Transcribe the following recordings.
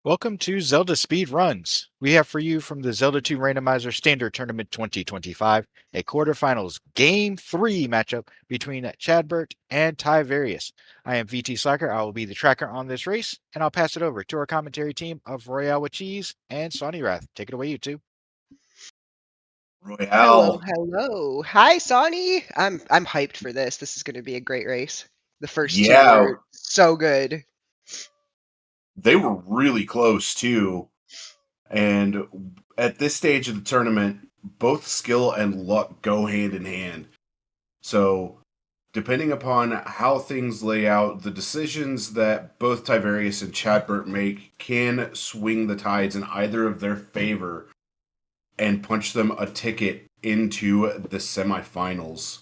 Welcome to Zelda Speedruns. We have for you from the Zelda 2 Randomizer Standard Tournament 2025 a quarterfinals Game 3 matchup between Chadbert and Tyvarius. I am VT Slacker. I will be the tracker on this race, and I'll pass it over to our commentary team of Royale with Cheese and Sonny Wrath. Take it away, you two. Hello, Royale. hello. Hi, Sonny. I'm hyped for this. This is going to be a great race. The first two Yeah, were so good. they were really close too. And at this stage of the tournament, both skill and luck go hand in hand. So, depending upon how things lay out, the decisions that both Tyvarius and Chadbert make can swing the tides in either of their favor and punch them a ticket into the semifinals.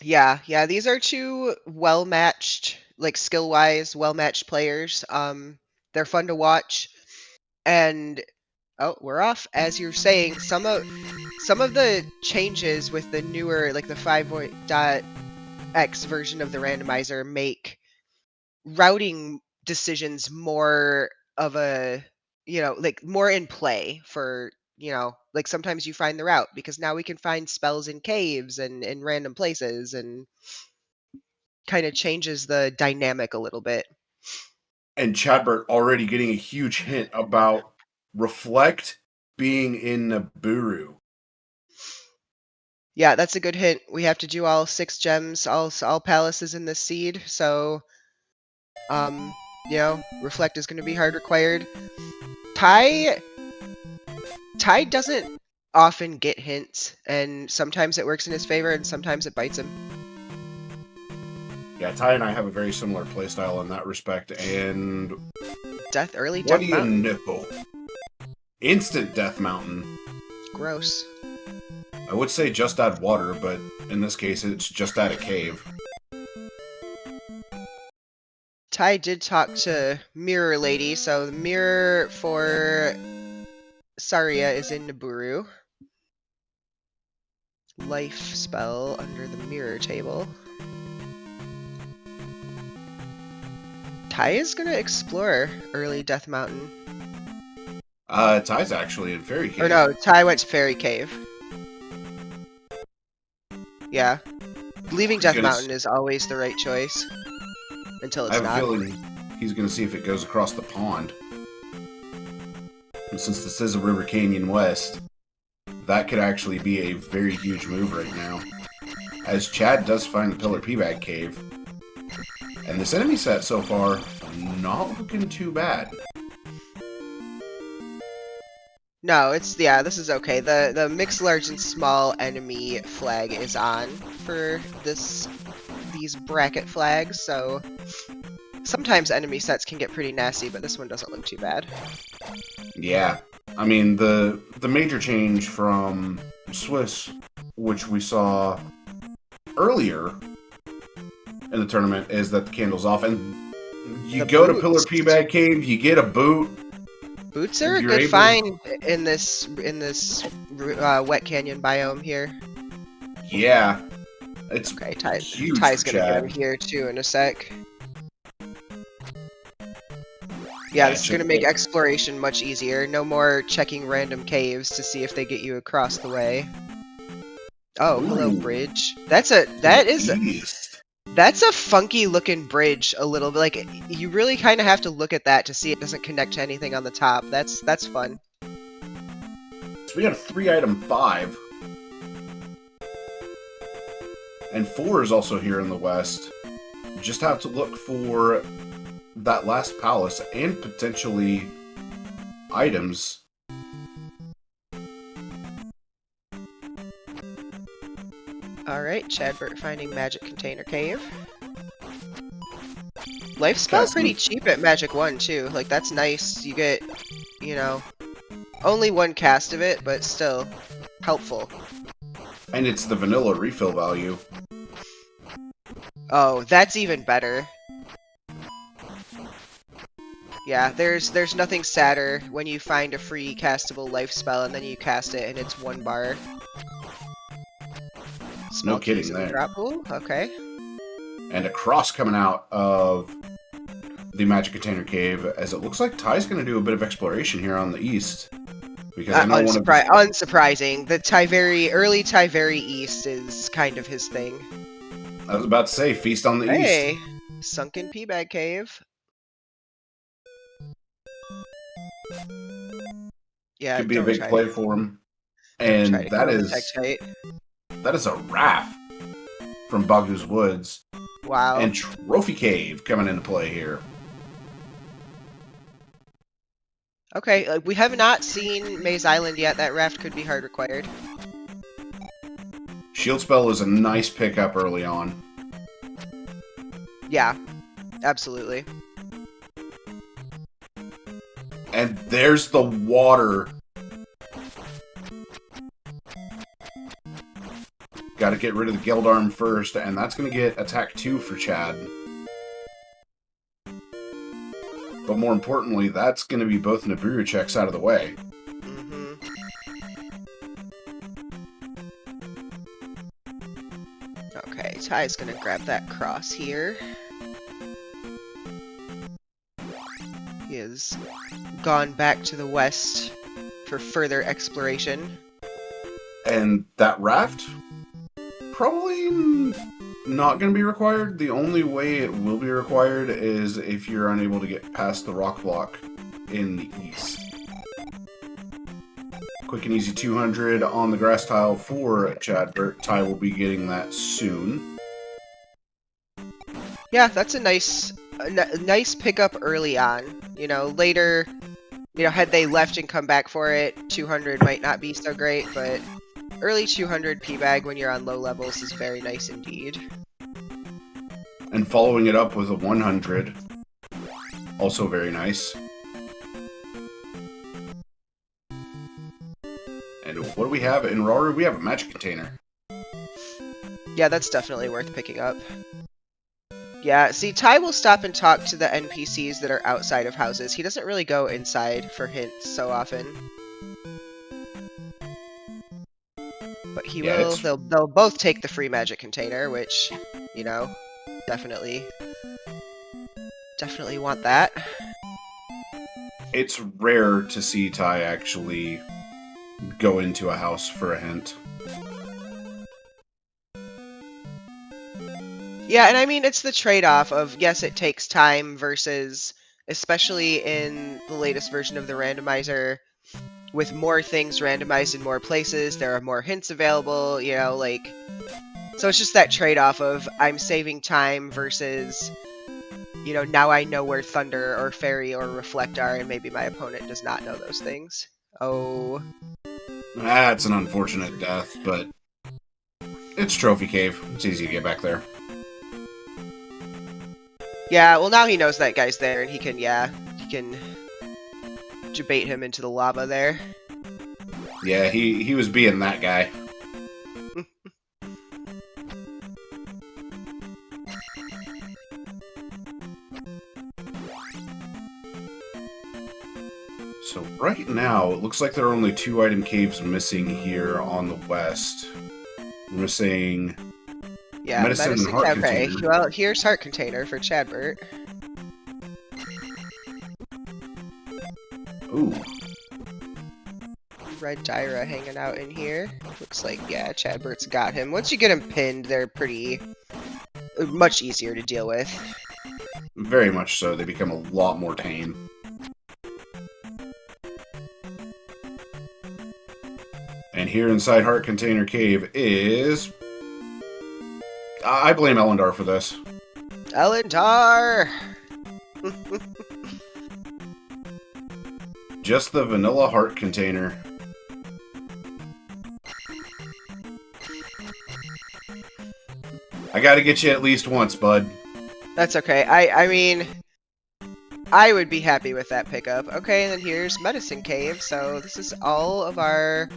Yeah, these are two well-matched, like skill-wise, well-matched players. They're fun to watch. And oh, we're off. As you're saying, some of the changes with the newer, like the 5.x version of the randomizer make routing decisions more of a, like more in play for, like sometimes you find the route because now we can find spells in caves and in random places and kind of changes the dynamic a little bit. And Chadbert already getting a huge hint about Reflect being in Nibiru. Yeah, that's a good hint. We have to do all 6 gems, all palaces in this seed, so Reflect is going to be hard required. Ty doesn't often get hints, and sometimes it works in his favor, and sometimes it bites him. Yeah, Ty and I have a very similar playstyle in that respect, and Early what Death do you Mountain. know? Instant Death Mountain. Gross. I would say just add water, but in this case, it's just add a cave. Ty did talk to Mirror Lady, so the mirror for Saria is in Nibiru. Life spell under the mirror table. Ty is gonna explore early Death Mountain. Ty's actually in Fairy Cave. Or no, Ty went to Fairy Cave. Yeah. Leaving Death Mountain is always the right choice. Until it's not. I have a feeling he's going to see if it goes across the pond. And since this is a River Canyon West, that could actually be a very huge move right now. As Chad does find the Pillar P-Bag Cave. And this enemy set so far, not looking too bad. No, this is okay. The mixed large and small enemy flag is on for these bracket flags, so sometimes enemy sets can get pretty nasty, but this one doesn't look too bad. Yeah. I mean, the major change from Swiss, which we saw earlier in the tournament, is that the candle's off, and you go to Pillar P-Bag Cave, you get a boot. Boots are a good find in this wet canyon biome here. Yeah. It's okay, huge. Ty's gonna get him here too in a sec. Yeah, this is gonna make exploration much easier. No more checking random caves to see if they get you across the way. Oh, hello, bridge. That's a funky looking bridge a little bit. Like, you really kind of have to look at that to see it doesn't connect to anything on the top. That's fun. So we got a 3-item 5. And 4 is also here in the west. Just have to look for that last palace and potentially items. Alright, Chadbert finding Magic Container Cave. Life spell pretty cheap at Magic 1 too. Like, that's nice. You get, only one cast of it, but still helpful. And it's the vanilla refill value. Oh, that's even better. Yeah, there's nothing sadder when you find a free castable life spell and then you cast it and it's 1 bar. No kidding there. Drop pool? Okay. And a cross coming out of the Magic Container Cave, as it looks like Ty's going to do a bit of exploration here on the east. Because I know one of his... Unsurprising. The early Tyvari East is kind of his thing. I was about to say, feast on the east. Hey, sunken Peabag Cave. Yeah, Could be a big play for him. And that is a raft from Bagu's Woods. Wow. And Trophy Cave coming into play here. Okay, we have not seen Maze Island yet. That raft could be hard required. Shield Spell is a nice pickup early on. Yeah, absolutely. And there's the water. Got to get rid of the Geldarm first, and that's going to get attack 2 for Chad. But more importantly, that's going to be both Nibiru checks out of the way. Mm-hmm. Okay, Ty's going to grab that cross here. He has gone back to the west for further exploration. And that raft? Probably not going to be required. The only way it will be required is if you're unable to get past the rock block in the east. Quick and easy 200 on the grass tile for Chadbert. Ty will be getting that soon. Yeah, that's a nice pickup early on. You know, later, you know, had they left and come back for it, 200 might not be so great, but early 200 P-Bag when you're on low levels is very nice indeed. And following it up with a 100, also very nice. And what do we have in Rauru? We have a Magic Container. Yeah, that's definitely worth picking up. Yeah, see, Ty will stop and talk to the NPCs that are outside of houses. He doesn't really go inside for hints so often. But he will. They'll both take the free Magic Container, which, you know, definitely want that. It's rare to see Ty actually go into a house for a hint. Yeah, and I mean, it's the trade-off of, yes, it takes time versus, especially in the latest version of the randomizer, with more things randomized in more places, there are more hints available, you know, like... So it's just that trade-off of, I'm saving time versus, you know, now I know where Thunder or Fairy or Reflect are, and maybe my opponent does not know those things. Oh. That's an unfortunate death, but it's Trophy Cave. It's easy to get back there. Yeah, well now he knows that guy's there, and he can debate him into the lava there. Yeah, he was being that guy. So right now, it looks like there are only 2 item caves missing here on the west. We're missing... Yeah, Medicine and Heart Container. Well, here's Heart Container for Chadbert. Ooh. Red Dyra hanging out in here. Looks like, yeah, Chadbert's got him. Once you get him pinned, they're pretty... much easier to deal with. Very much so. They become a lot more tame. And here inside Heart Container Cave is... I blame Elendar for this. Elendar! Just the vanilla Heart Container. I gotta get you at least once, bud. That's okay. I mean... I would be happy with that pickup. Okay, and then here's Medicine Cave, so this is all of our...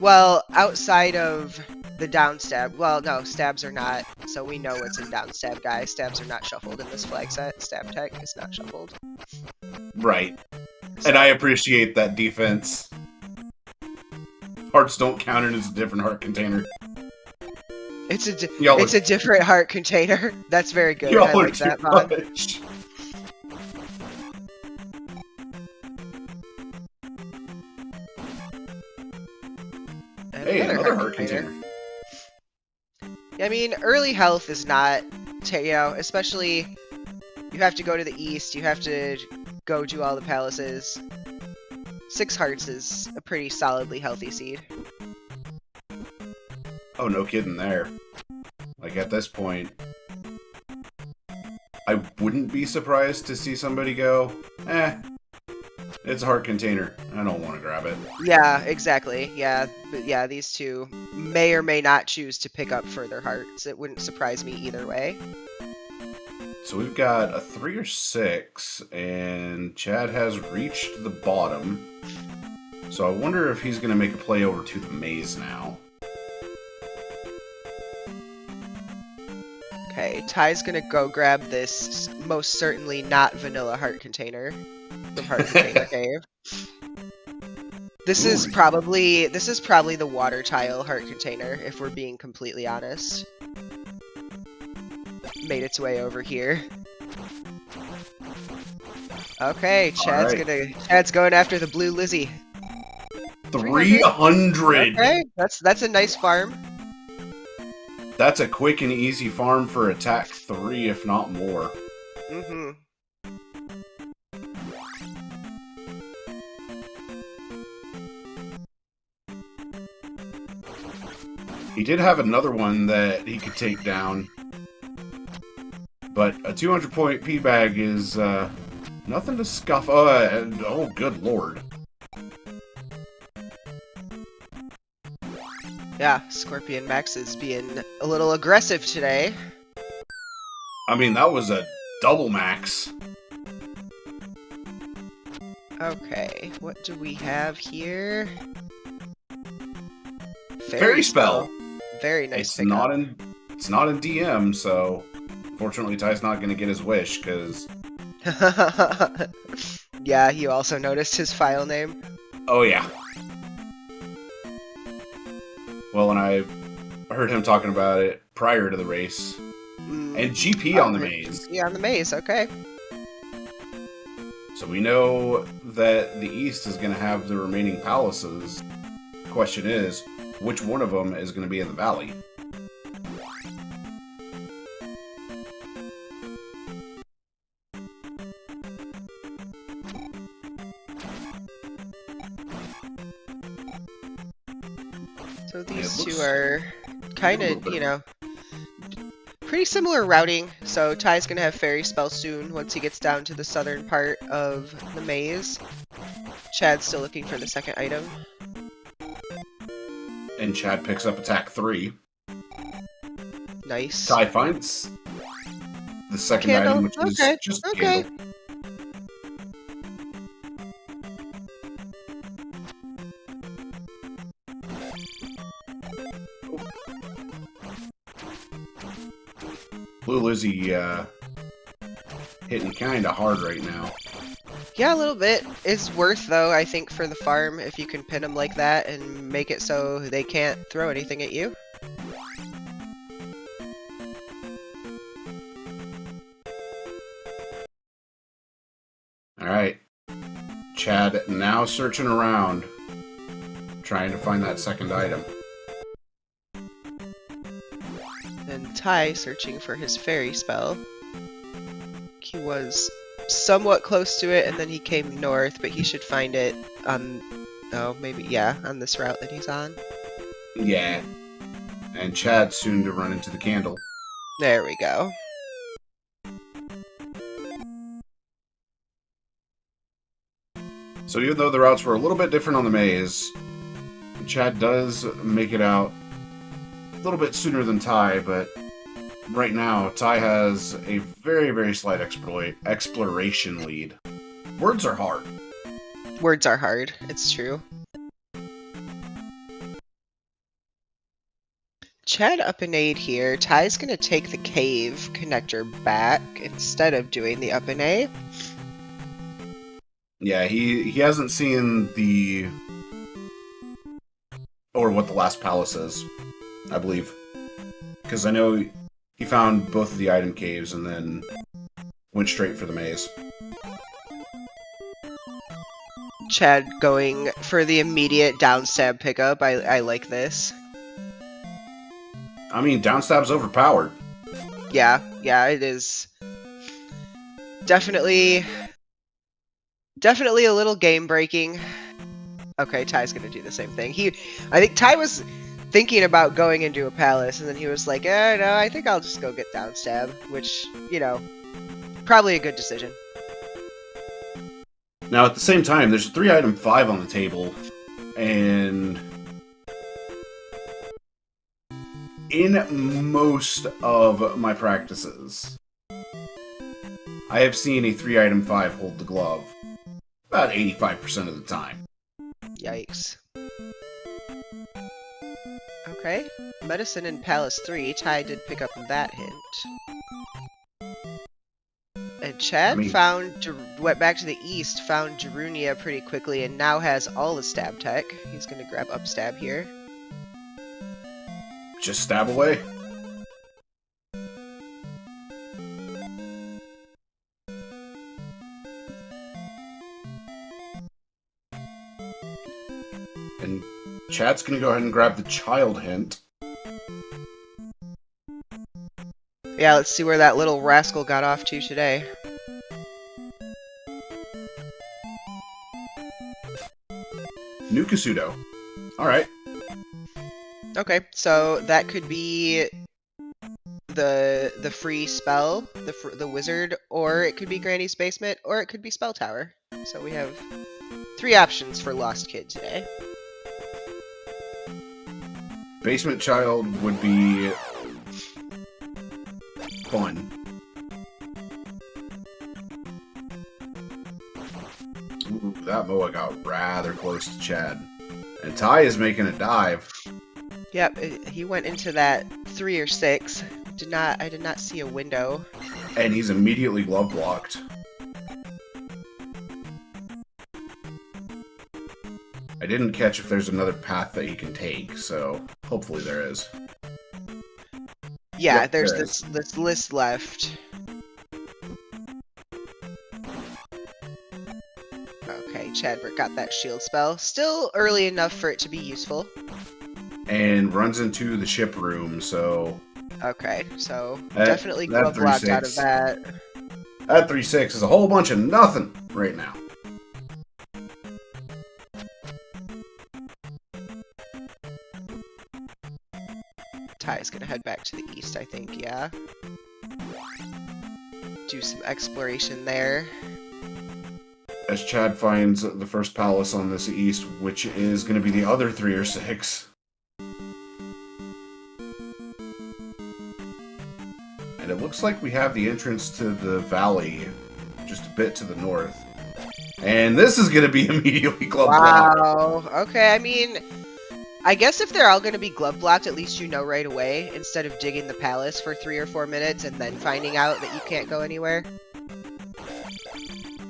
Well, outside of the down stab. Well, no, stabs are not, so we know what's in down stab, guys. Stabs are not shuffled in this flag set. Stab tech is not shuffled. Right. So. And I appreciate that defense. Hearts don't count it as a different Heart Container. It's a different Heart Container. That's very good. I like that, Vaughn. And Hey, another heart heart container. I mean, early health is not, especially you have to go to the east, you have to go do all the palaces. 6 hearts is a pretty solidly healthy seed. Oh, no kidding there. Like, at this point, I wouldn't be surprised to see somebody go, it's a heart container. I don't want to grab it. Yeah, exactly. Yeah, but yeah, these two may or may not choose to pick up further hearts. It wouldn't surprise me either way. So we've got a 3 or 6, and Chad has reached the bottom. So I wonder if he's going to make a play over to the maze now. Okay, Ty's gonna go grab this most certainly not vanilla heart container from Heart Container Cave. This is probably the water tile heart container, if we're being completely honest. Made its way over here. Okay, Chad's going after the blue Lizzie. 300! Okay, that's a nice farm. That's a quick and easy farm for attack 3, if not more. Mm-hmm. He did have another one that he could take down. But a 200-point P-Bag is nothing to scuff. Oh, good lord. Yeah, Scorpion Max is being a little aggressive today. I mean, that was a double max. Okay, what do we have here? Fairy spell. Very nice It's pickup. not in DM, so unfortunately Ty's not going to get his wish because. Yeah, you also noticed his file name. Oh yeah. Well, and I heard him talking about it prior to the race. And GP on the maze. Yeah, on the maze, okay. So we know that the East is going to have the remaining palaces. Question is, which one of them is going to be in the valley? So these two are kind of, pretty similar routing. So Ty's gonna have Fairy Spell soon once he gets down to the southern part of the maze. Chad's still looking for the second item. And Chad picks up attack 3. Nice. Ty finds the second Candle? item, which is just a okay. candle. Blue Lizzie hitting kind of hard right now. Yeah, a little bit. It's worth, though, I think, for the farm if you can pin them like that and make it so they can't throw anything at you. Alright. Chad now searching around, trying to find that second item. And Ty searching for his fairy spell. He was somewhat close to it, and then he came north, but he should find it on, on this route that he's on. Yeah. And Chad soon to run into the candle. There we go. So even though the routes were a little bit different on the maze, Chad does make it out a little bit sooner than Ty, but right now, Ty has a very, very slight exploration lead. Words are hard. Words are hard, it's true. Chad up and aid here. Ty's gonna take the cave connector back instead of doing the up and A. Yeah, he hasn't seen what the last palace is, I believe. Because I know he found both of the item caves and then went straight for the maze. Chad going for the immediate downstab pickup. I like this. I mean, downstab's overpowered. Yeah, it is. Definitely a little game breaking. Okay, Ty's gonna do the same thing. I think Ty was thinking about going into a palace, and then he was like, no, I think I'll just go get downstab, which, you know, probably a good decision. Now, at the same time, there's a 3-item 5 on the table, and in most of my practices, I have seen a 3-item 5 hold the glove about 85% of the time. Yikes. Okay, medicine in Palace 3. Ty did pick up that hint. And Chad went back to the east, found Darunia pretty quickly, and now has all the stab tech. He's gonna grab upstab here. Just stab away. And Chad's gonna go ahead and grab the child hint. Yeah, let's see where that little rascal got off to today. Nukasudo. Alright. Okay, so that could be the free spell, the wizard, or it could be Granny's Basement, or it could be Spell Tower. So we have 3 options for Lost Kid today. Basement Child would be fun. Ooh, that Moa got rather close to Chad. And Ty is making a dive. Yep, he went into that 3 or 6. I did not see a window. And he's immediately glove blocked. I didn't catch if there's another path that he can take, so hopefully there is. Yeah, Yep, there's there this list left. Okay, Chadbert got that shield spell. Still early enough for it to be useful. And runs into the ship room, so... Okay, so definitely that glove blocked out of 3-6. that. That 3-6 is a whole bunch of nothing right now. Ty's gonna head back to the east, I think, yeah. Do some exploration there. As Chad finds the first palace on this east, which is going to be the other 3 or 6. And it looks like we have the entrance to the valley just a bit to the north. And this is going to be immediately glove blocked. Wow, okay, I mean, I guess if they're all going to be glove blocked, at least you know right away, instead of digging the palace for 3 or 4 minutes and then finding out that you can't go anywhere.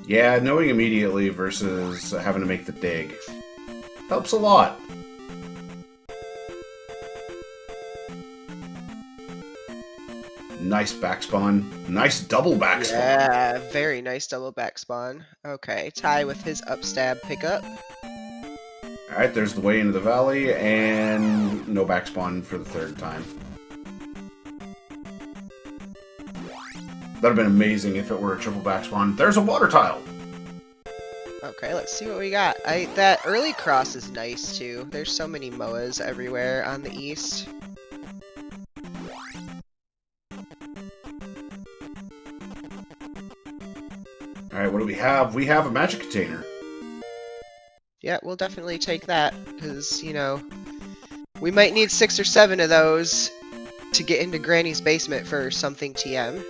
Yeah, knowing immediately versus having to make the dig helps a lot. Nice backspawn. Nice double backspawn. Yeah, very nice double back spawn. Okay, Ty with his upstab pickup. Alright, there's the way into the valley, and no backspawn for the 3rd time. That'd have been amazing if it were a triple backspawn. There's a water tile! Okay, let's see what we got. That early cross is nice, too. There's so many Moas everywhere on the east. Alright, what do we have? We have a magic container. Yeah, we'll definitely take that, because, you know, we might need 6 or 7 of those to get into Granny's Basement for something TM.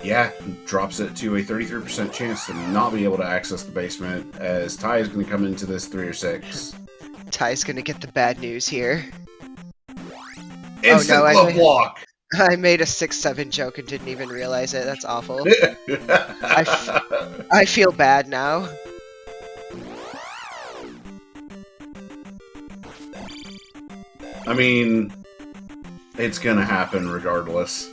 Yeah, drops it to a 33% chance to not be able to access the basement, as Ty is going to come into this 3 or 6. Ty's gonna get the bad news here. Instant glove block! I made a 6-7 joke and didn't even realize it. That's awful. I feel bad now. I mean, it's gonna happen regardless.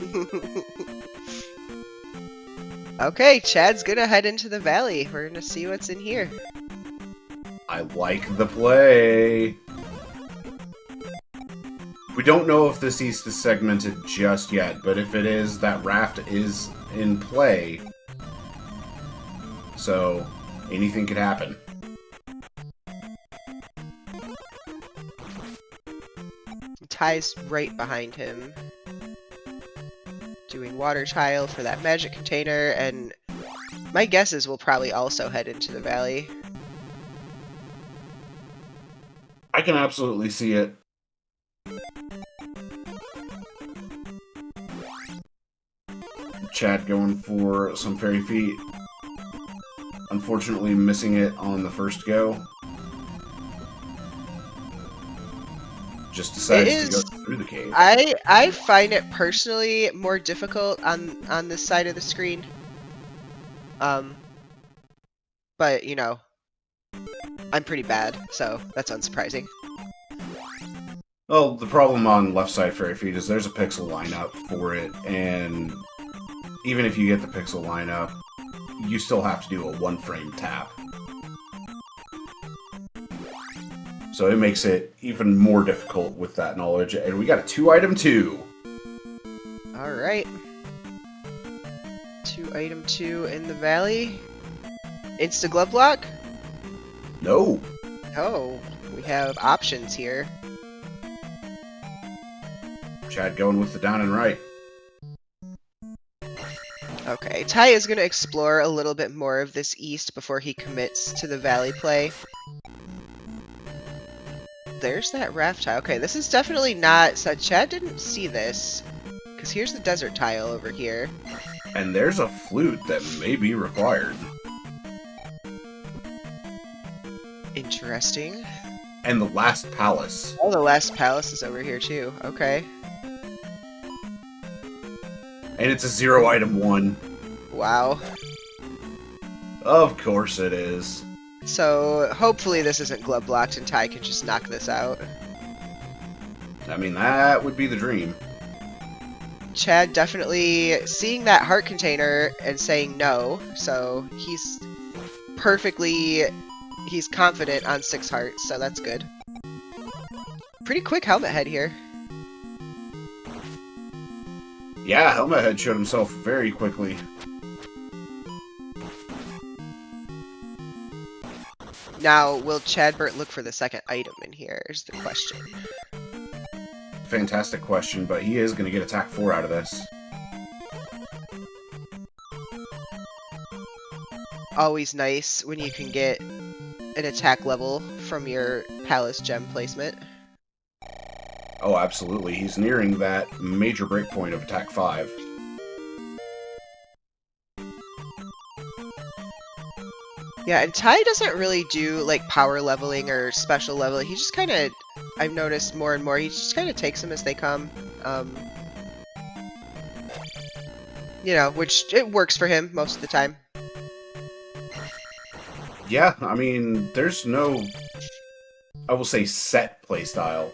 Okay, Chad's gonna head into the valley. We're gonna see what's in here. I like the play. We don't know if this east is segmented just yet, but if it is, that raft is in play. So, anything could happen. Ty's right behind him. Doing water tile for that magic container, and my guess is we'll probably also head into the valley. I can absolutely see it. Chad going for some fairy feet. Unfortunately missing it on the first go. Just decides to go through the cave. I find it personally more difficult on this side of the screen. But you know, I'm pretty bad, so that's unsurprising. Well, the problem on left side fairy feet is there's a pixel lineup for it, and even if you get the pixel lineup, you still have to do a 1-frame tap. So it makes it even more difficult with that knowledge, and we got a 2-item 2. Alright. 2-item 2 in the valley. Insta glove block? No. Oh, we have options here. Chad going with the down and right. Okay, Ty is going to explore a little bit more of this east before he commits to the valley play. There's that raft tile. Okay, this is definitely not... So Chad didn't see this, because here's the desert tile over here. And there's a flute that may be required. Interesting. And the last palace. Oh, the last palace is over here too. Okay. And it's a 0-item 1. Wow. Of course it is. So, hopefully this isn't glove blocked and Ty can just knock this out. I mean, that would be the dream. Chad definitely seeing that heart container and saying no, so he's confident on 6 hearts, so that's good. Pretty quick helmet head here. Yeah, Helmet Head showed himself very quickly. Now, will Chadbert look for the second item in here is the question. Fantastic question, but he is going to get attack 4 out of this. Always nice when you can get an attack level from your palace gem placement. Oh, absolutely. He's nearing that major breakpoint of attack 5. Yeah, and Ty doesn't really do like power leveling or special leveling. He just kind of, I've noticed more and more, he just kind of takes them as they come. You know, which it works for him most of the time. Yeah, I mean, there's no, I will say, set playstyle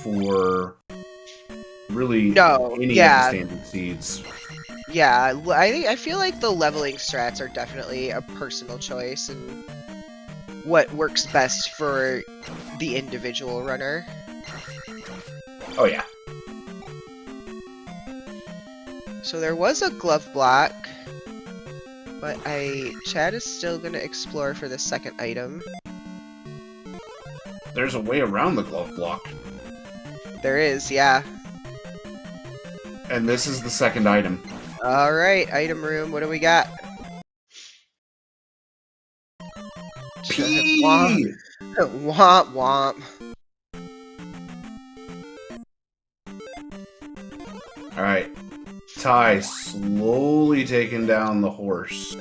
for really any of the standard seeds. Yeah, I feel like the leveling strats are definitely a personal choice and what works best for the individual runner. Oh yeah. So there was a glove block, but Chad is still gonna explore for the second item. There's a way around the glove block. There is, yeah. And this is the second item. Alright, item room, what do we got? P! Womp womp. Alright. Ty slowly taking down the horse.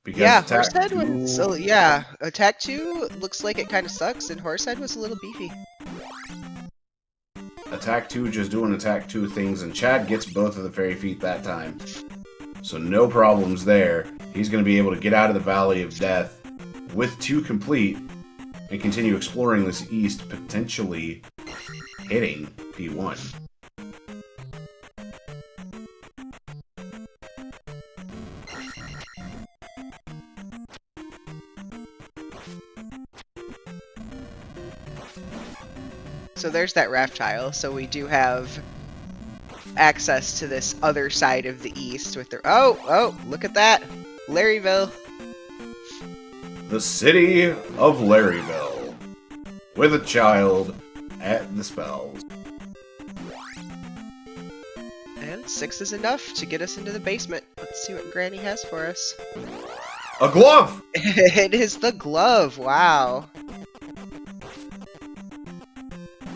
Because Yeah, attack Horsehead 2... was, so yeah, attack 2 looks like it kind of sucks, and Horsehead was a little beefy. Attack 2 just doing attack 2 things, and Chad gets both of the fairy feet that time. So no problems there. He's going to be able to get out of the Valley of Death with 2 complete and continue exploring this east, potentially hitting P1. So there's that raft tile. So we do have access to this other side of the east with their... Oh, look at that. Larryville. The city of Larryville. With a child at the spells. And 6 is enough to get us into the basement. Let's see what Granny has for us. A glove! It is the glove. Wow.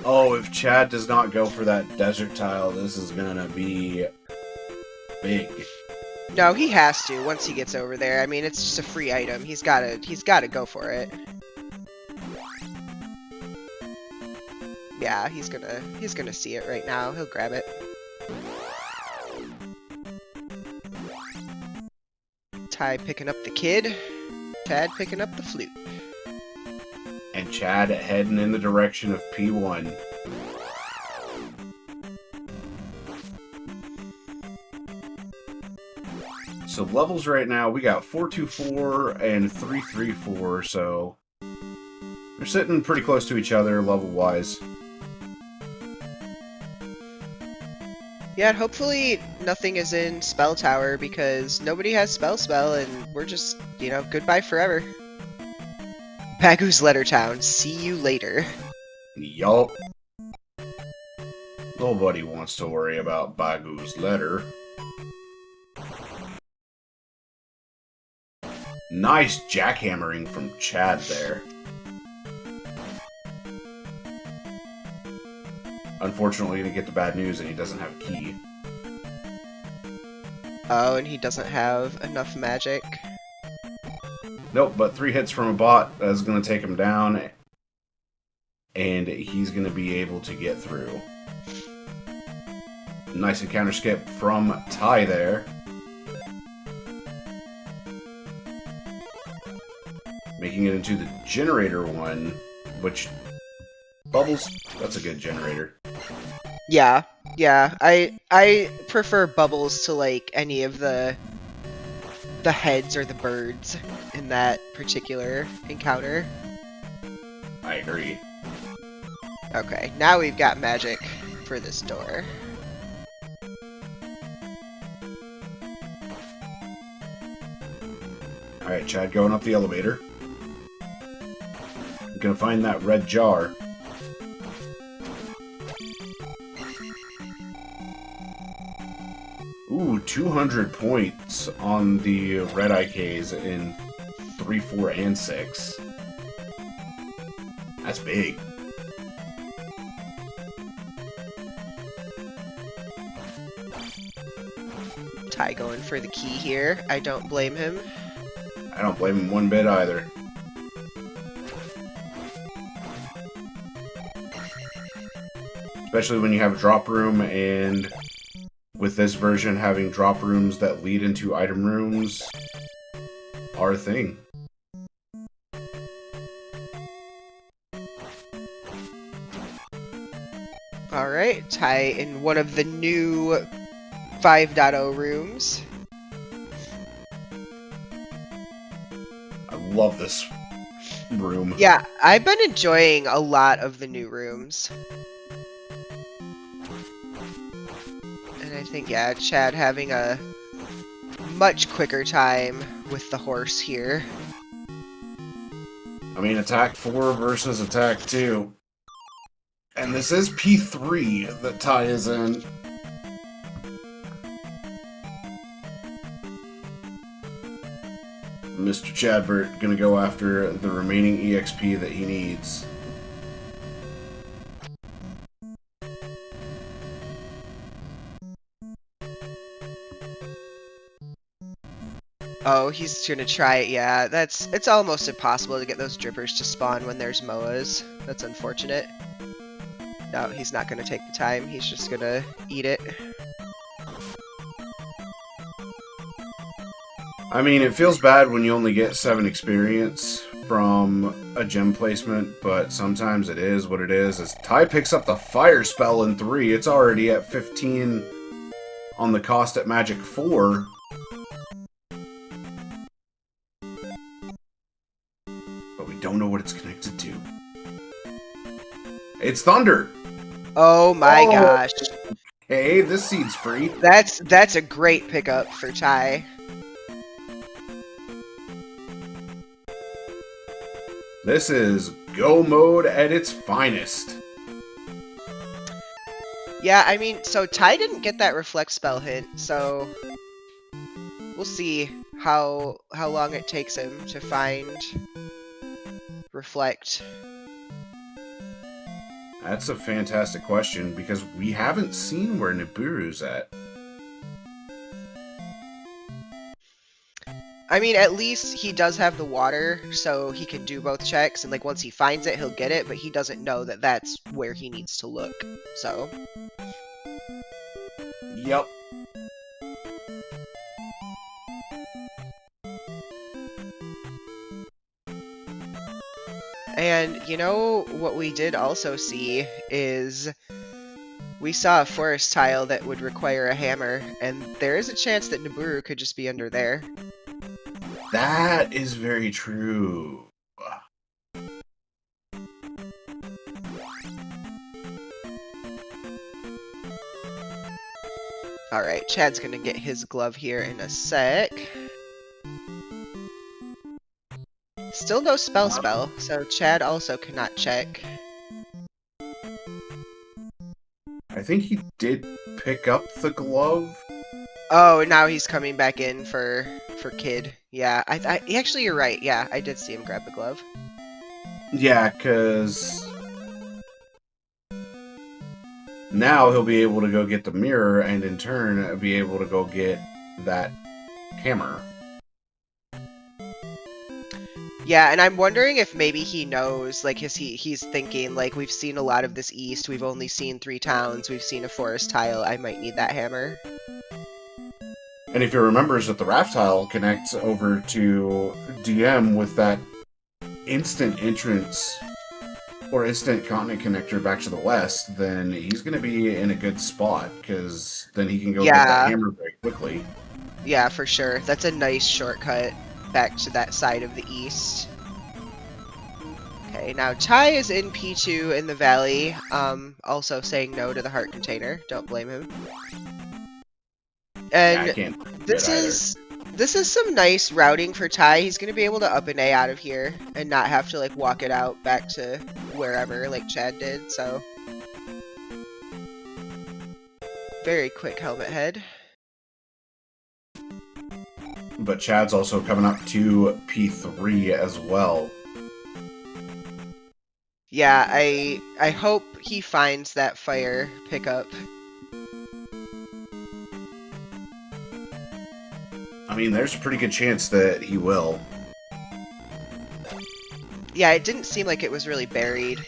Oh, if Chad does not go for that desert tile, this is gonna be big. No, he has to once he gets over there. I mean, it's just a free item. He's gotta go for it. Yeah, he's gonna see it right now. He'll grab it. Ty picking up the kid. Chad picking up the flute. And Chad heading in the direction of P1. So levels right now, we got 424 and 334, so they're sitting pretty close to each other level-wise. Yeah, and hopefully nothing is in Spell Tower because nobody has Spell and we're just, you know, goodbye forever. Bagu's Letter Town, see you later. Yup. Nobody wants to worry about Bagu's letter. Nice jackhammering from Chad there. Unfortunately, he didn't get the bad news and he doesn't have a key. Oh, and he doesn't have enough magic. Nope, but 3 hits from a bot is going to take him down. And he's going to be able to get through. Nice encounter skip from Ty there. Making it into the generator one, which... Bubbles, that's a good generator. Yeah, I prefer Bubbles to like any of the heads or the birds in that particular encounter. I agree. Okay, now we've got magic for this door. Alright, Chad going up the elevator. I'm gonna find that red jar. Ooh, 200 points on the red IKs in 3, 4, and 6. That's big. Ty going for the key here. I don't blame him. I don't blame him one bit either. Especially when you have a drop room, and with this version having drop rooms that lead into item rooms are a thing. Alright, Ty in one of the new 5.0 rooms. I love this room. Yeah, I've been enjoying a lot of the new rooms. And I think, yeah, Chad having a much quicker time with the horse here. I mean, attack 4 versus attack 2. And this is P3 that Ty is in. Mr. Chadbert gonna go after the remaining EXP that he needs. Oh, he's gonna try it, yeah. It's almost impossible to get those drippers to spawn when there's MOAs. That's unfortunate. No, he's not gonna take the time, he's just gonna eat it. I mean, it feels bad when you only get 7 experience from a gem placement, but sometimes it is what it is. As Ty picks up the fire spell in 3, it's already at 15 on the cost at magic 4. But we don't know what it's connected to. It's thunder! Oh my Oh. gosh. Hey, this seed's free. That's a great pickup for Ty. This is go mode at its finest. Yeah, I mean, so Ty didn't get that reflect spell hint, so we'll see how long it takes him to find reflect. That's a fantastic question because we haven't seen where Nibiru's at. I mean, at least he does have the water, so he can do both checks, and like once he finds it, he'll get it, but he doesn't know that that's where he needs to look, so. Yep. And you know what we did also see is we saw a forest tile that would require a hammer, and there is a chance that Nibiru could just be under there. That is very true. Alright, Chad's gonna get his glove here in a sec. Still no spell, so Chad also cannot check. I think he did pick up the glove. Oh, and now he's coming back in for Kid. Yeah, actually you're right. Yeah, I did see him grab the glove. Yeah, because now he'll be able to go get the mirror and in turn be able to go get that hammer. Yeah, and I'm wondering if maybe he knows, like, he's thinking, like, we've seen a lot of this east, we've only seen 3 towns, we've seen a forest tile, I might need that hammer. And if he remembers that the raft tile connects over to DM with that instant entrance or instant continent connector back to the west, then he's going to be in a good spot, because then he can go get that hammer very quickly. Yeah, for sure. That's a nice shortcut back to that side of the east. Okay, now Ty is in P2 in the valley, also saying no to the heart container. Don't blame him. And yeah, this is some nice routing for Ty. He's gonna be able to up an A out of here and not have to like walk it out back to wherever like Chad did, so very quick helmet head. But Chad's also coming up to P3 as well. Yeah, I hope he finds that fire pickup. I mean, there's a pretty good chance that he will. Yeah, it didn't seem like it was really buried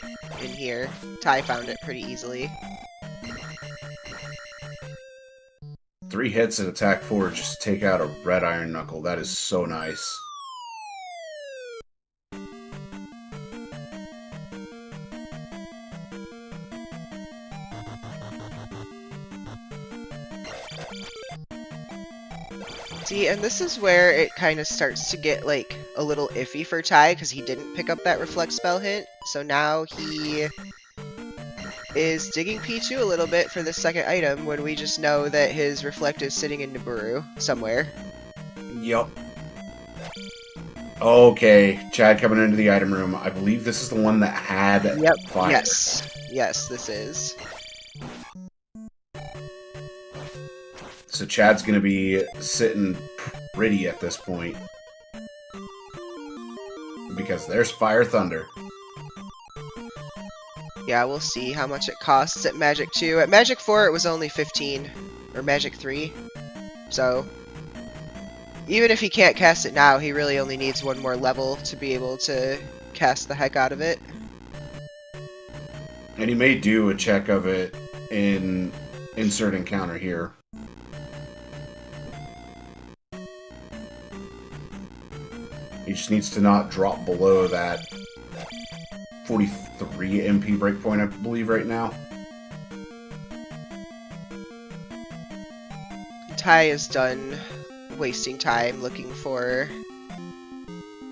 in here. Ty found it pretty easily. 3 hits and attack 4 just to take out a red iron knuckle. That is so nice. See, and this is where it kind of starts to get like a little iffy for Ty because he didn't pick up that reflect spell hint. So now he is digging P2 a little bit for the second item when we just know that his reflect is sitting in Nibiru somewhere. Yep. Okay, Chad coming into the item room. I believe this is the one that had fire. Yes, this is. So Chad's going to be sitting pretty at this point. Because there's Fire Thunder. Yeah, we'll see how much it costs at Magic 2. At Magic 4, it was only 15. Or Magic 3. So, even if he can't cast it now, he really only needs one more level to be able to cast the heck out of it. And he may do a check of it in Insert Encounter here. He just needs to not drop below that 43 MP breakpoint, I believe, right now. Ty is done wasting time looking for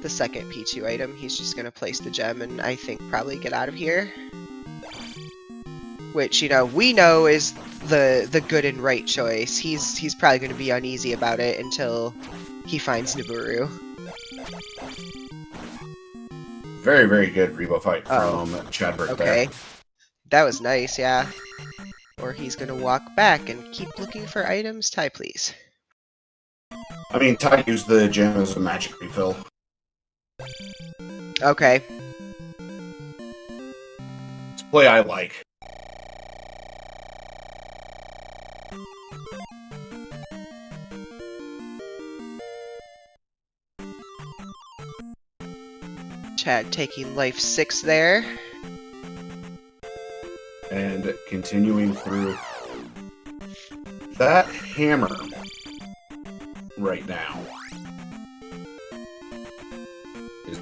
the second P2 item. He's just going to place the gem and I think probably get out of here. which, you know, we know is the good and right choice. He's probably going to be uneasy about it until he finds Nibiru. Very, very good Rebo fight Oh, from Chadbert okay. there. That was nice, yeah. Or he's going to walk back and keep looking for items. Ty, please. I mean, Ty used the gem as a magic refill. Okay. It's a play I like. Chad taking life 6 there. And continuing through. That hammer right now is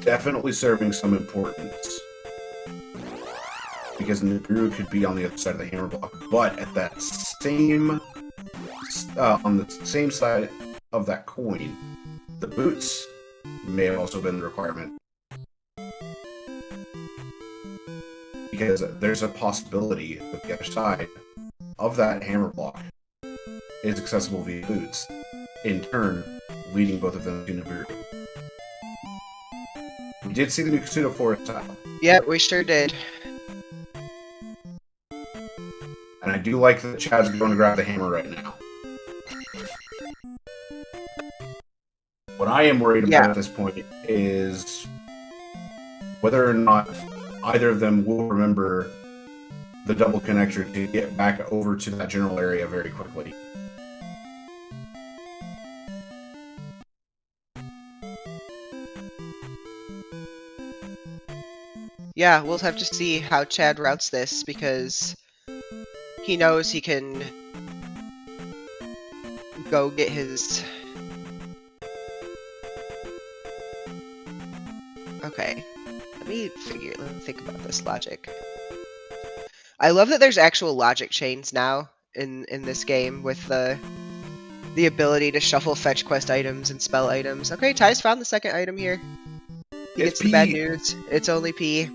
definitely serving some importance. Because Nibiru could be on the other side of the hammer block, but at that same on the same side of that coin, the boots may have also been the requirement. Because there's a possibility that the other side of that hammer block is accessible via boots, in turn leading both of them to Nibiru. We did see the new Kasuda Forest tile. Yeah, we sure did. And I do like that Chad's going to grab the hammer right now. What I am worried about at this point is whether or not either of them will remember the double connector to get back over to that general area very quickly. Yeah, we'll have to see how Chad routes this, because he knows he can go get his... Okay. Let me think about this logic. I love that there's actual logic chains now in this game with the ability to shuffle fetch quest items and spell items. Okay, Ty's found the second item here. He gets the bad news. It's only P.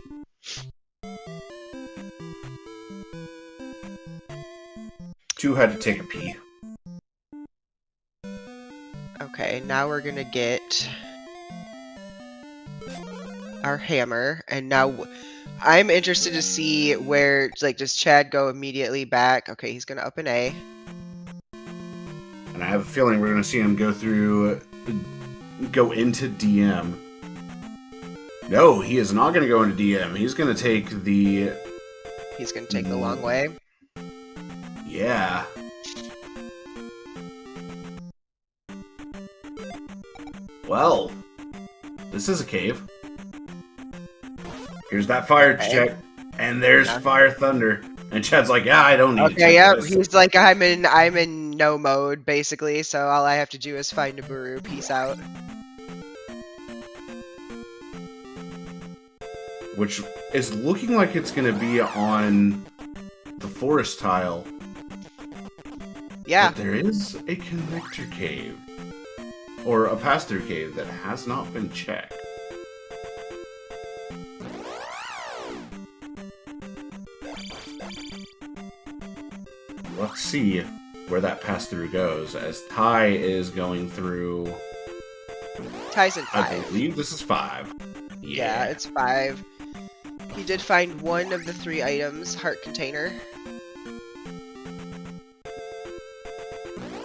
Two had to take a pee. Okay, now we're gonna get our hammer, and now I'm interested to see where, like, does Chad go immediately back? Okay, he's gonna up an A. And I have a feeling we're going to see him go into DM. No, he is not going to go into DM. He's going to take the... He's gonna take the long way. Yeah. Well, this is a cave. Here's that fire check, and there's fire thunder. And Chad's like, yeah, I don't need to Okay, yeah, this. he's like, I'm in no mode, basically, so all I have to do is find Nibiru. Peace out. Which is looking like it's going to be on the forest tile. Yeah. But there is a connector cave. Or a pass-through cave that has not been checked. Let's see where that pass-through goes, as Ty is going through... Ty's in 5. I believe this is 5. Yeah, it's 5. He did find one of the 3 items, heart container.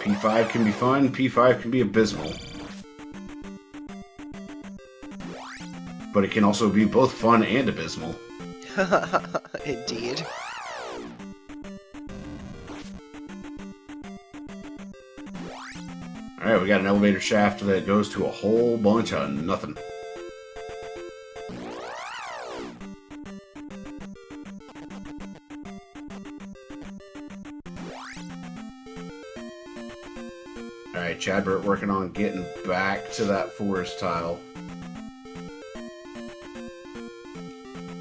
P5 can be fun, P5 can be abysmal. But it can also be both fun and abysmal. Indeed. Alright, we got an elevator shaft that goes to a whole bunch of nothing. Alright, Chadbert working on getting back to that forest tile.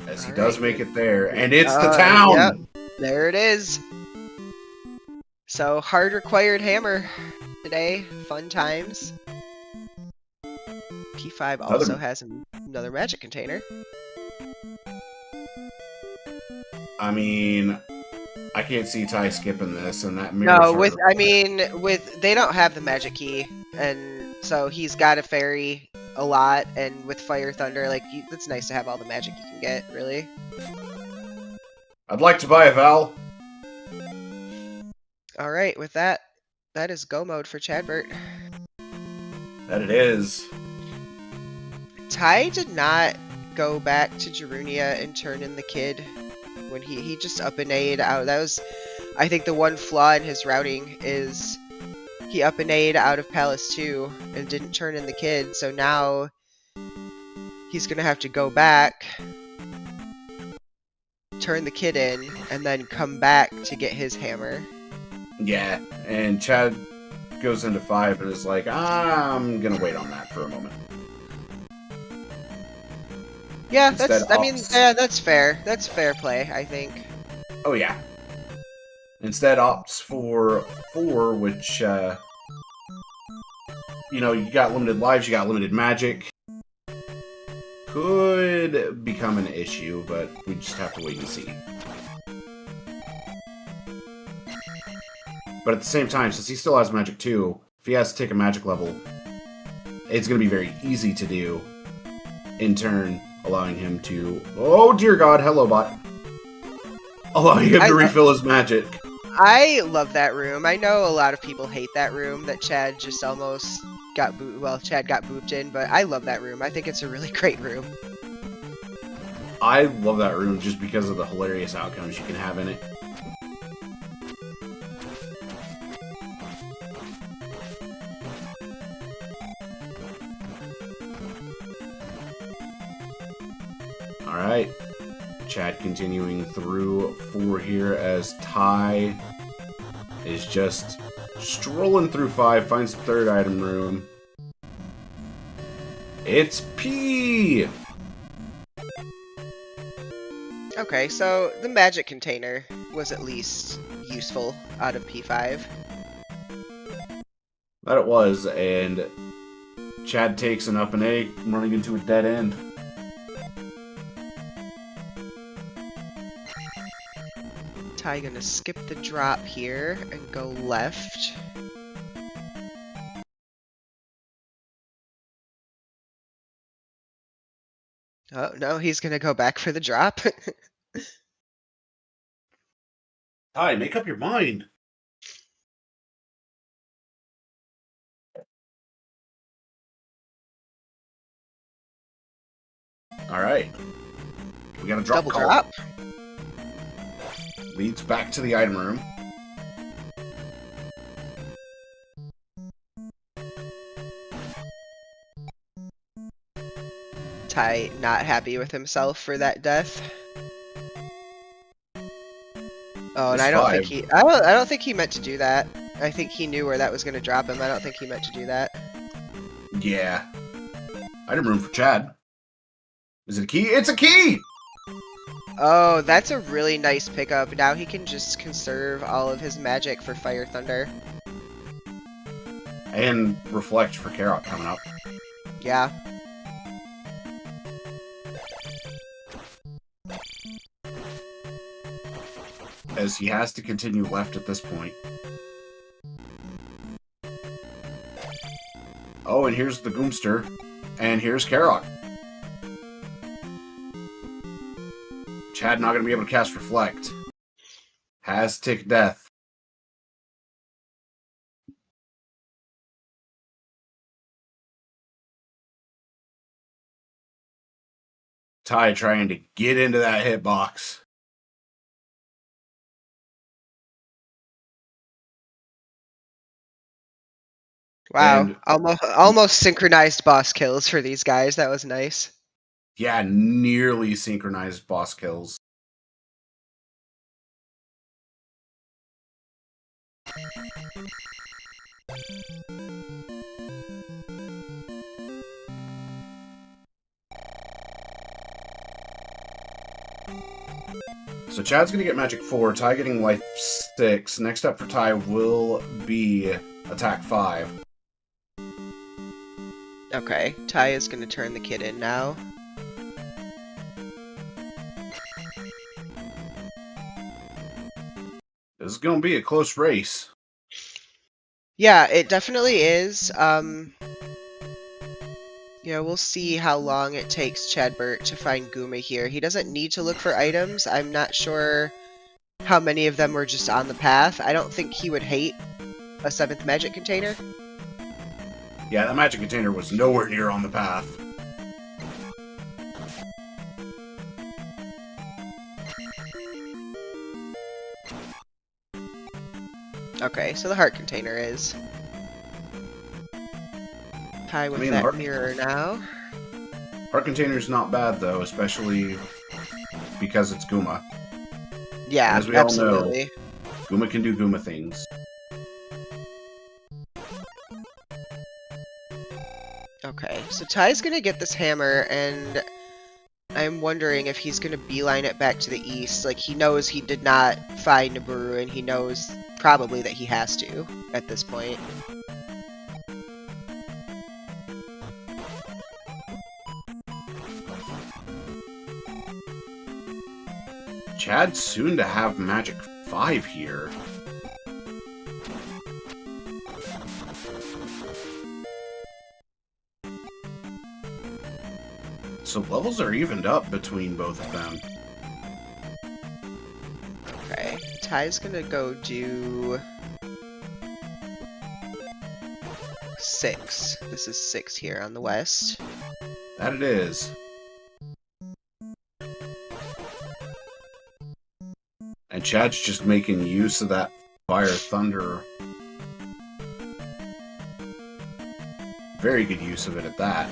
As he does make it there, and it's the town! Yep, there it is. So, hard required hammer today. Fun times. P5 also has another magic container. I mean, I can't see Ty skipping this, and that No, mirrors her. with they don't have the magic key, and so he's got to fairy a lot, and with Fire Thunder, like it's nice to have all the magic you can get, really. I'd like to buy a Val. All right, with that, that is go mode for Chadbert. That it is. Ty did not go back to Jarunia and turn in the kid when he just up and A'd out. That was, I think, the one flaw in his routing is he up and A'd out of Palace 2 and didn't turn in the kid, so now he's gonna have to go back, turn the kid in, and then come back to get his hammer. Yeah, and Chad goes into 5 and is like, I'm gonna wait on that for a moment. Yeah, Instead I mean, opts- yeah, that's fair. That's fair play, I think. Oh yeah. Instead opts for 4, which, you know, you got limited lives, you got limited magic. Could become an issue, but we just have to wait and see. But at the same time, since he still has magic too, if he has to take a magic level, it's going to be very easy to do, in turn, allowing him to... Oh dear god, hello bot. Allowing him to refill his magic. I love that room. I know a lot of people hate that room that Chad just almost got Chad got booped in, but I love that room. I think it's a really great room. I love that room just because of the hilarious outcomes you can have in it. Alright. Chad continuing through 4 here as Ty is just strolling through 5, finds the 3rd item room. It's P! Okay, so the magic container was at least useful out of P5. That it was, and Chad takes an up and A, running into a dead end. Ty gonna skip the drop here and go left. Oh, no, he's gonna go back for the drop. Ty, make up your mind. Alright. We got a drop Double call. drop. Leads back to the item room. Ty not happy with himself for that death. Oh, and It's I don't 5. think he I don't think he meant to do that. I think he knew where that was gonna drop him. I don't think he meant to do that. Yeah. Item room for Chad. Is it a key? It's a key! Oh, that's a really nice pickup. Now he can just conserve all of his magic for Fire Thunder. And Reflect for Karok coming up. Yeah. As he has to continue left at this point. Oh, and here's the Goomster. And here's Karok. Chad not going to be able to cast Reflect. Has Tick Death. Ty trying to get into that hitbox. Wow. And Almost synchronized boss kills for these guys. That was nice. yeah, nearly synchronized boss kills. So Chad's gonna get Magic 4, Ty getting Life 6. Next up for Ty will be Attack 5. Okay, Ty is gonna turn the kid in now. This is going to be a close race. Yeah, it definitely is. Yeah, we'll see how long it takes Chadbert to find Guma here. He doesn't need to look for items. I'm not sure how many of them were just on the path. I don't think he would hate a 7th magic container. Yeah, that magic container was nowhere near on the path. Okay, so the heart container is. Tie with that mirror now. Heart container's not bad, though, especially because it's Guma. Yeah, as we absolutely. all know, Guma can do Guma things. Okay, so Ty's gonna get this hammer, and I'm wondering if he's gonna beeline it back to the east. Like, he knows he did not find Naburu, and he knows probably that he has to at this point. Chad soon to have Magic 5 here. So levels are evened up between both of them. Okay, Ty's gonna go do 6. This is 6 here on the west. That it is. And Chad's just making use of that Fire Thunder. Very good use of it at that.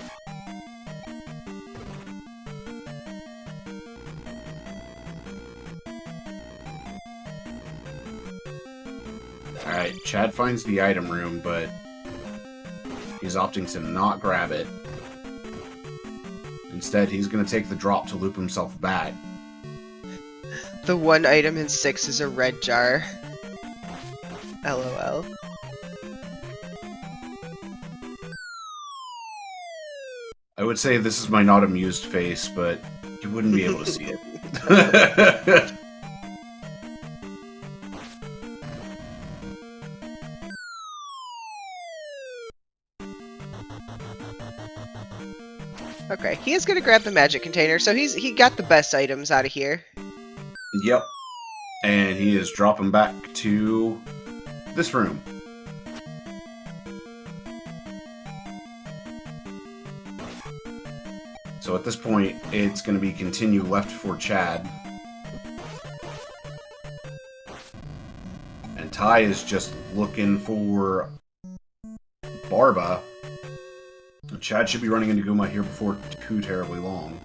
Alright, Chad finds the item room, but he's opting to not grab it. Instead, he's going to take the drop to loop himself back. The one item in 6 is a red jar. LOL. I would say this is my not amused face, but you wouldn't be able to see it. Okay, he is gonna grab the magic container, so he got the best items out of here. Yep. And he is dropping back to this room. So at this point, it's going to be continue left for Chad. And Ty is just looking for Barba. Chad should be running into Guma here before too terribly long.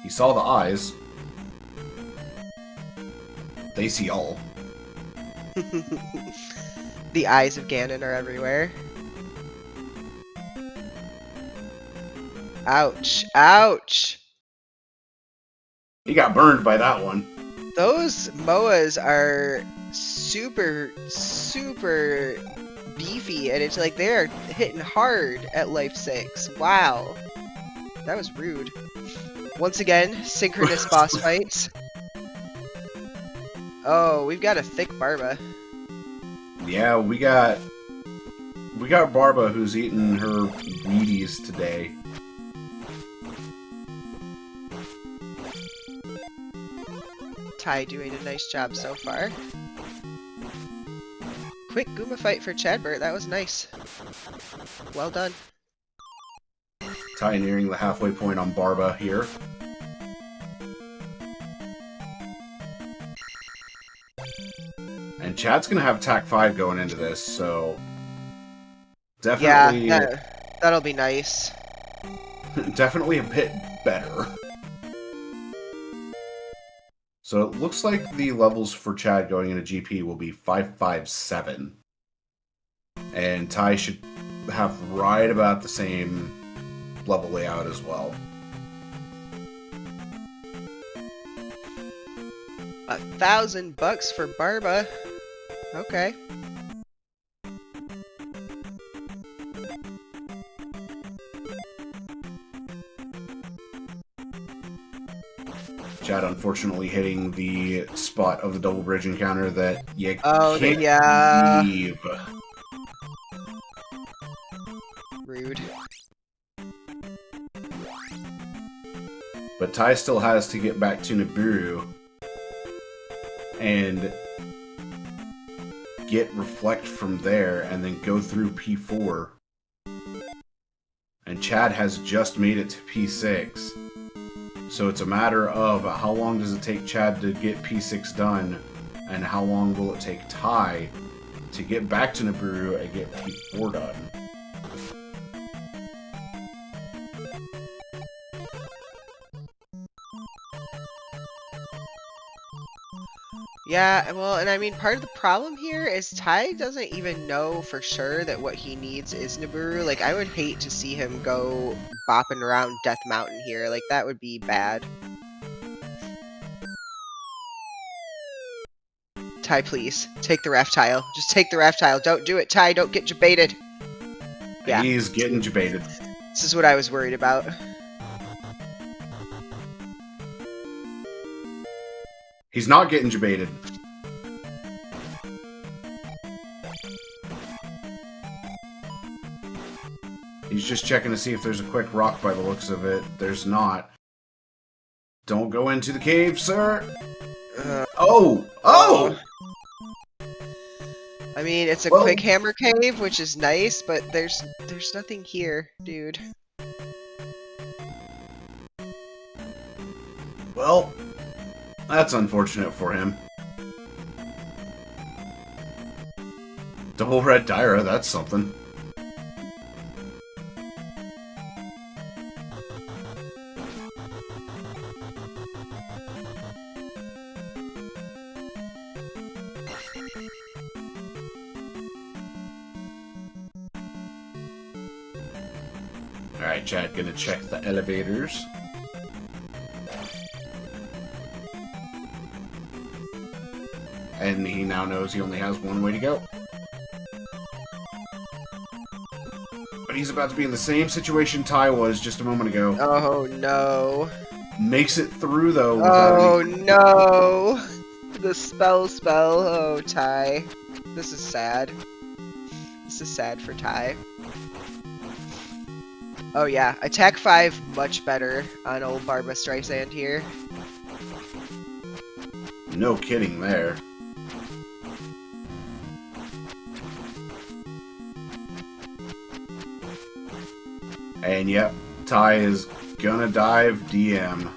He saw the eyes. They see all. The eyes of Ganon are everywhere. Ouch. Ouch! He got burned by that one. Those MOAs are super, super beefy, and it's like they're hitting hard at Life 6. Wow. That was rude. Once again, synchronous boss fights. Oh, we've got a thick Barba. Yeah, we got Barba who's eating her Wheaties today. Ty doing a nice job so far. Quick Guma fight for Chadbert, that was nice. Well done. Ty nearing the halfway point on Barba here. And Chad's gonna have TAC 5 going into this, so definitely, Yeah, that'll be nice. definitely a bit better. So it looks like the levels for Chad going into GP will be 5, 5, 7. And Ty should have right about the same level layout as well. $1,000 for Barba. Okay. Chad unfortunately hitting the spot of the double bridge encounter that you Oh, can't yeah. leave. Rude. But Ty still has to get back to Nibiru and get Reflect from there and then go through P4. And Chad has just made it to P6. So it's a matter of how long does it take Chad to get P6 done, and how long will it take Ty to get back to Nibiru and get P4 done. Yeah, well, and I mean, part of the problem here is Ty doesn't even know for sure that what he needs is Nibiru. Like, I would hate to see him go bopping around Death Mountain here. Like, that would be bad. Ty, please. Take the raft tile. Just take the raft tile. Don't do it, Ty. Don't get jebaited. Yeah. He's getting jebaited. This is what I was worried about. He's not getting jebaited. He's just checking to see if there's a quick rock by the looks of it. There's not. Don't go into the cave, sir! Oh! I mean, it's a Well- quick hammer cave, which is nice, but there's nothing here, dude. Well, that's unfortunate for him. Double red Dyra, that's something. Alright, Chad, gonna check the elevators. And he now knows he only has one way to go. But he's about to be in the same situation Ty was just a moment ago. Oh no. Makes it through, though. Without Oh any... no. The spell. Oh, Ty. This is sad. This is sad for Ty. Oh yeah, attack 5 much better on old Barbara Streisand here. No kidding there. And yep, Ty is gonna dive DM.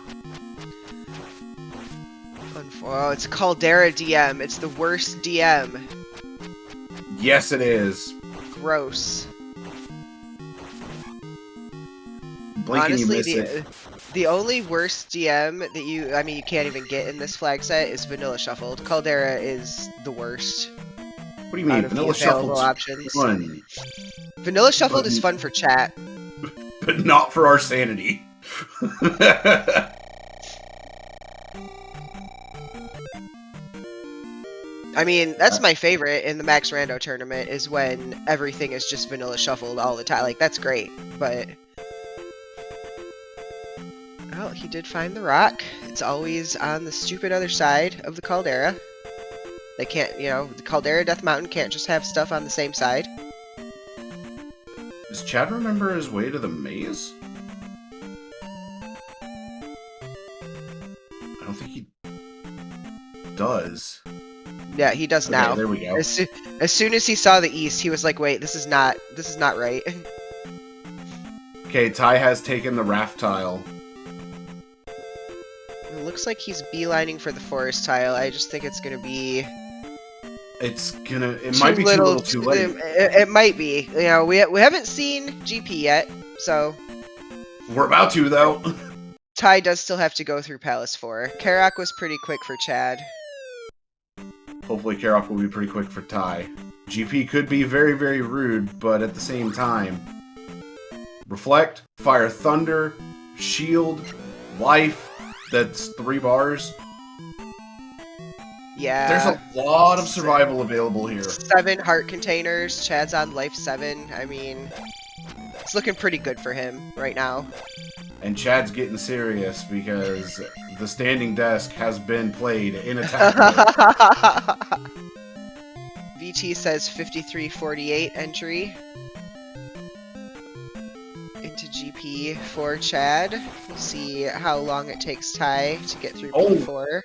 Oh, it's Caldera DM. It's the worst DM. Yes, it is. Gross. Blink and you Honestly, miss it. the only worst DM that you can't even get in this flag set is Vanilla Shuffled. Caldera is the worst. What do you mean? Out of the Vanilla available Shuffled's options. fun, Vanilla Shuffled is But- fun for chat. but not for our sanity. I mean, that's my favorite in the Max Rando tournament, is when everything is just Vanilla Shuffled all the time. Like, that's great, but... Well, he did find the rock. It's always on the stupid other side of the Caldera. They can't, the Caldera Death Mountain can't just have stuff on the same side. Does Chad remember his way to the maze? I don't think he does. Yeah, he does Okay, now. there we go. As soon as he saw the east, he was like, wait, this is not right. Okay, Ty has taken the raft tile. It looks like he's beelining for the forest tile. I just think it's gonna be... It might be too little too late. It might be. We haven't seen GP yet, so... We're about to, though. Ty does still have to go through Palace 4. Karak was pretty quick for Chad. Hopefully Karok will be pretty quick for Ty. GP could be very, very rude, but at the same time... Reflect, Fire Thunder, Shield, Life, that's 3 bars. Yeah. There's a lot of survival available here. 7 heart containers. Chad's on life 7. I mean, it's looking pretty good for him right now. And Chad's getting serious because the standing desk has been played in attack mode. VT says 5348 entry into GP for Chad. See how long it takes Ty to get through P4.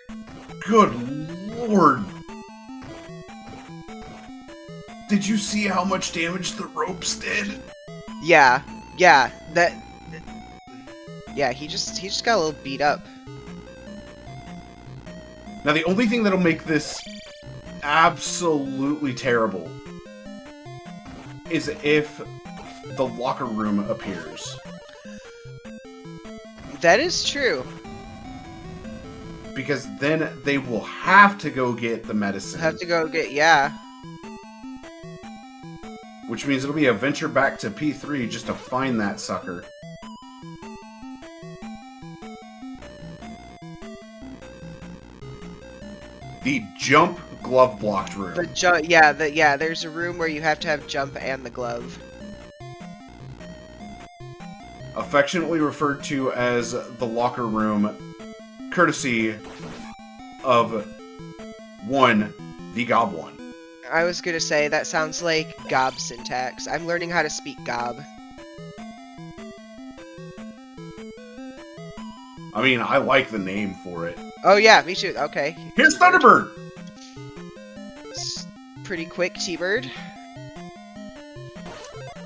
Good lord! Did you see how much damage the ropes did? Yeah, he just got a little beat up. Now the only thing that'll make this absolutely terrible is if the locker room appears. That is true. Because then they will have to go get the medicine. Have to go get, yeah. Which means it'll be a venture back to P3 just to find that sucker. The jump glove blocked room. The jump, yeah, there's a room where you have to have jump and the glove. Affectionately referred to as the locker room, courtesy of the Goblin. I was gonna say, that sounds like gob syntax. I'm learning how to speak gob. I mean, I like the name for it. Oh yeah, me too. Okay. Here's Thunderbird! It's pretty quick, T-Bird.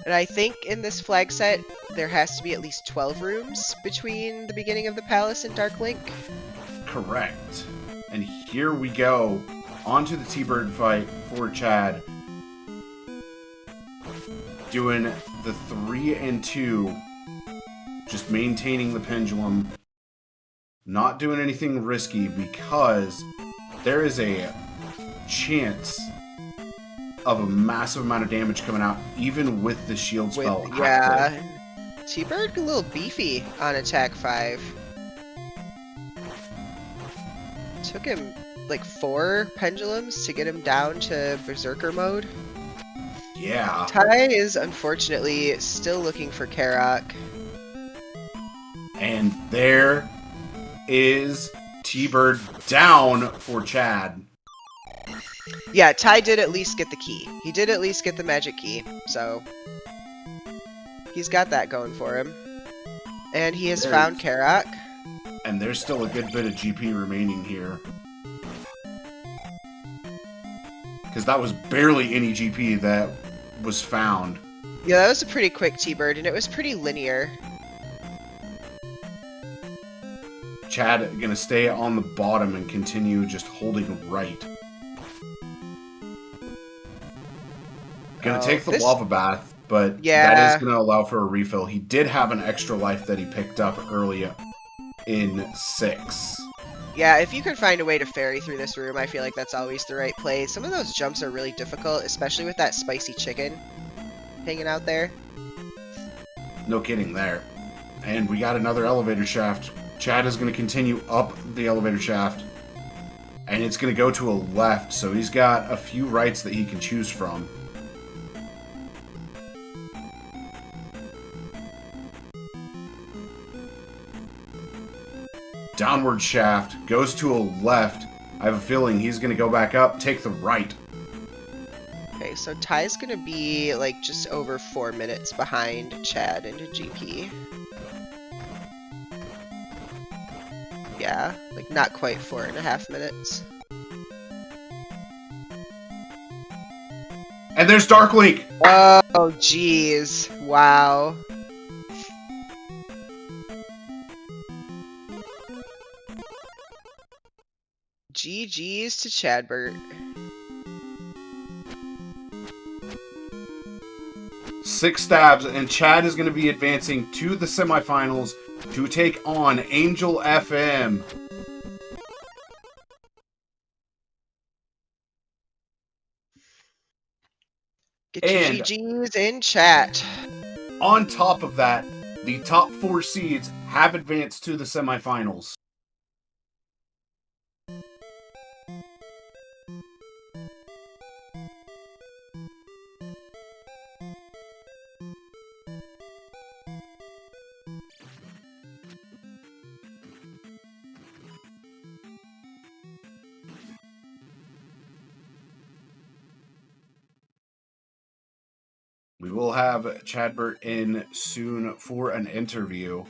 And I think in this flag set, there has to be at least 12 rooms between the beginning of the palace and Dark Link. Correct. And here we go, onto the T-Bird fight for Chad. Doing the 3 and 2, just maintaining the pendulum. Not doing anything risky because there is a chance of a massive amount of damage coming out, even with the shield spell active. Yeah. T-Bird a little beefy on attack 5. Took him like 4 pendulums to get him down to Berserker mode. Yeah. Ty is unfortunately still looking for Karok. And there is T-Bird down for Chad. Yeah, Ty did at least get the key. He did at least get the magic key, so he's got that going for him. And he has found Karok. And there's still a good bit of GP remaining here. Because that was barely any GP that was found. Yeah, that was a pretty quick T-Bird, and it was pretty linear. Chad gonna stay on the bottom and continue just holding right. Gonna take the lava bath, but that is gonna allow for a refill. He did have an extra life that he picked up early in 6. Yeah, if you could find a way to ferry through this room, I feel like that's always the right play. Some of those jumps are really difficult, especially with that spicy chicken hanging out there. No kidding there. And we got another elevator shaft. Chad is going to continue up the elevator shaft. And it's going to go to a left, so he's got a few rights that he can choose from. Downward shaft goes to a left. I have a feeling he's going to go back up, take the right. Okay, so Ty's going to be like just over 4 minutes behind Chad into GP. Yeah, like not quite 4.5 minutes. And there's Dark Link! Oh, jeez. Wow. GG's to Chadbert. 6 stabs, and Chad is going to be advancing to the semifinals to take on Angel FM. Get your GG's in chat. On top of that, the top 4 seeds have advanced to the semifinals. We will have Chadbert in soon for an interview.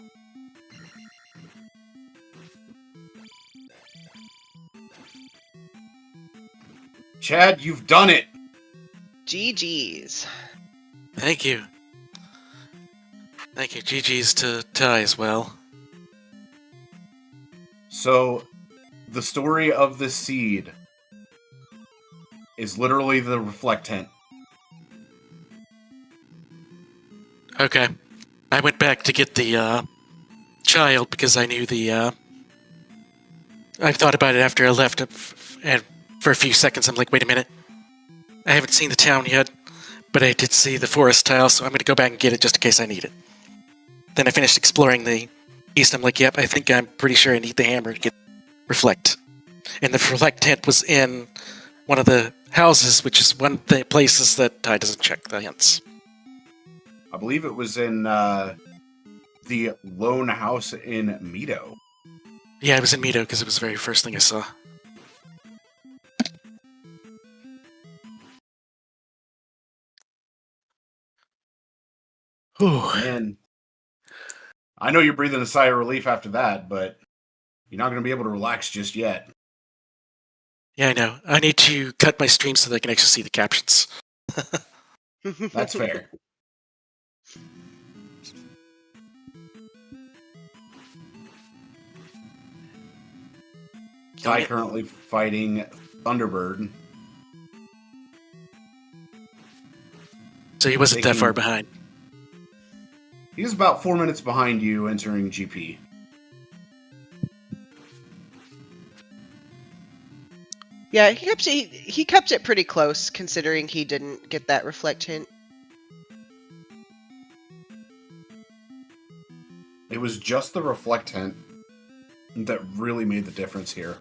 Chad, you've done it! GG's. Thank you. Thank you. GG's to Ty as well. So, the story of this seed is literally the reflectant. Okay. I went back to get the child because I knew the I thought about it after I left, and for a few seconds I'm like, wait a minute. I haven't seen the town yet, but I did see the forest tile, so I'm going to go back and get it just in case I need it. Then I finished exploring the east. I'm like, yep, I'm pretty sure I need the hammer to get reflect. And the reflectant was in one of the houses, which is one of the places that Ty doesn't check the hints. I believe it was in the lone house in Mito. Yeah, it was in Mito because it was the very first thing I saw. Ooh. Man, I know you're breathing a sigh of relief after that, but you're not going to be able to relax just yet. Yeah, I know. I need to cut my stream so that I can actually see the captions. That's fair. Ty currently fighting Thunderbird. So he wasn't that far behind. He's about 4 minutes behind you entering GP. Yeah, he kept it pretty close considering he didn't get that reflect hint. It was just the reflect hint that really made the difference here.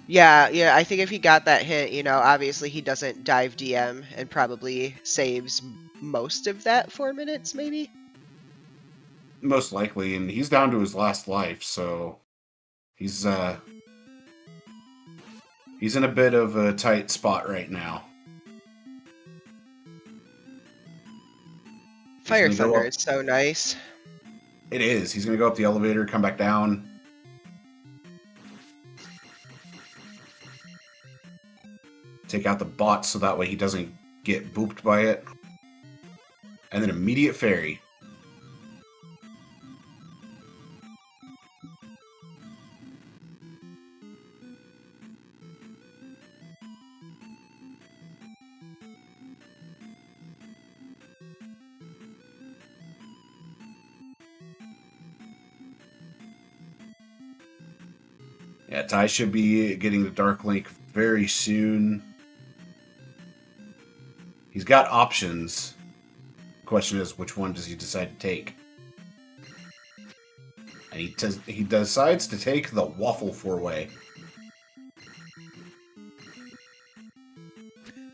Yeah, I think if he got that hint, obviously he doesn't dive DM and probably saves most of that 4 minutes, maybe? Most likely, and he's down to his last life, so he's in a bit of a tight spot right now. Fire Thunder is so nice. It is. He's going to go up the elevator, come back down. Take out the bot so that way he doesn't get booped by it. And then immediate fairy. Yeah, Ty should be getting the Dark Link very soon. He's got options. The question is, which one does he decide to take? And he decides to take the Waffle 4-way.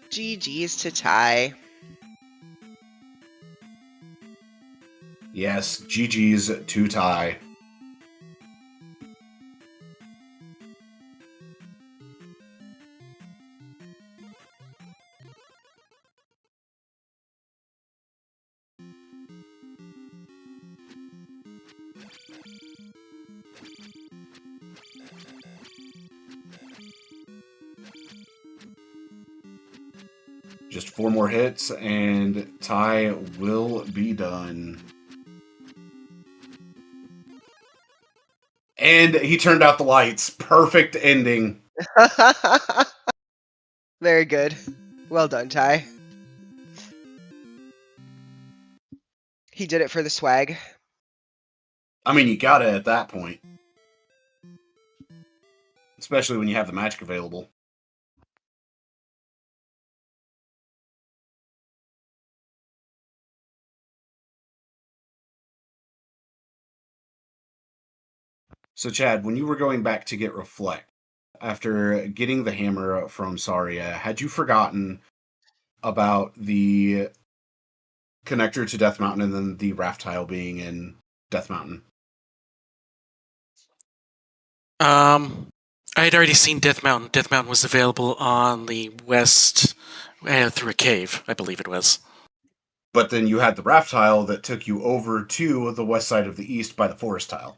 GG's to Ty. Yes, GG's to Ty. Just 4 more hits, and Ty will be done. And he turned out the lights. Perfect ending. Very good. Well done, Ty. He did it for the swag. I mean, you got it at that point. Especially when you have the magic available. So, Chad, when you were going back to get Reflect, after getting the hammer from Saria, had you forgotten about the connector to Death Mountain and then the raft tile being in Death Mountain? I I had already seen Death Mountain. Death Mountain was available on the west through a cave, I believe it was. But then you had the raft tile that took you over to the west side of the east by the forest tile.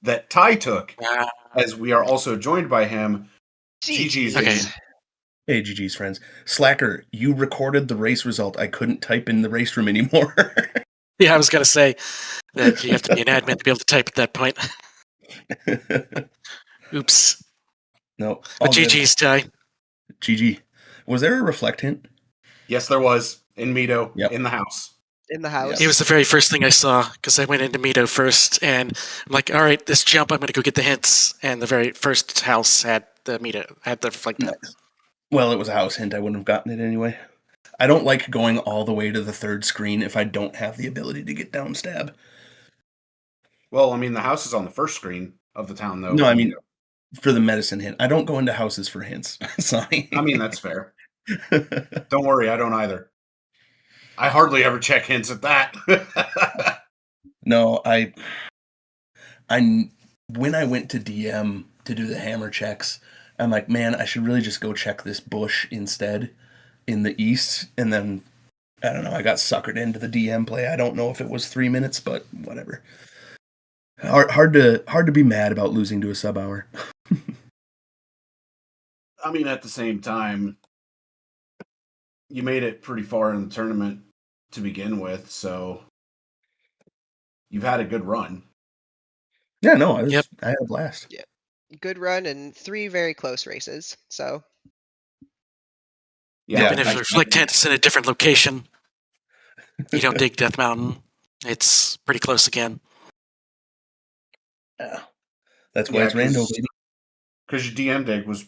That Ty took, as we are also joined by him. GG's. Okay. Hey, GG's friends. Slacker, you recorded the race result. I couldn't type in the race room anymore. Yeah, I was going to say that you have to be an admin to be able to type at that point. Oops. No. But GG's, Ty. GG. Was there a reflect hint? Yes, there was. In Mito, Yep. in the house. In the house. It was the very first thing I saw, because I went into Mito first, and I'm like, all right, this jump, I'm going to go get the hints. And the very first house had the Mito, had the reflect hint. Nice. Well, it was a house hint. I wouldn't have gotten it anyway. I don't like going all the way to the third screen if I don't have the ability to get down stab. Well, I mean, the house is on the first screen of the town, though. No, I mean, for the medicine hint. I don't go into houses for hints. Sorry. I mean, that's fair. Don't worry, I don't either. I hardly ever check hints at that. No, I when I went to DM to do the hammer checks, I'm like, man, I should really just go check this bush instead in the east. And then, I don't know, I got suckered into the DM play. I don't know if it was 3 minutes, but whatever. Hard to be mad about losing to a sub hour. I mean, at the same time, you made it pretty far in the tournament to begin with, so you've had a good run. Yeah, no, I had a blast. Yeah. Good run and 3 very close races. So Yeah, And if the reflect hint is in a different location, you don't dig Death Mountain, it's pretty close again. Yeah. That's why it's rando, baby. Because your DM dig was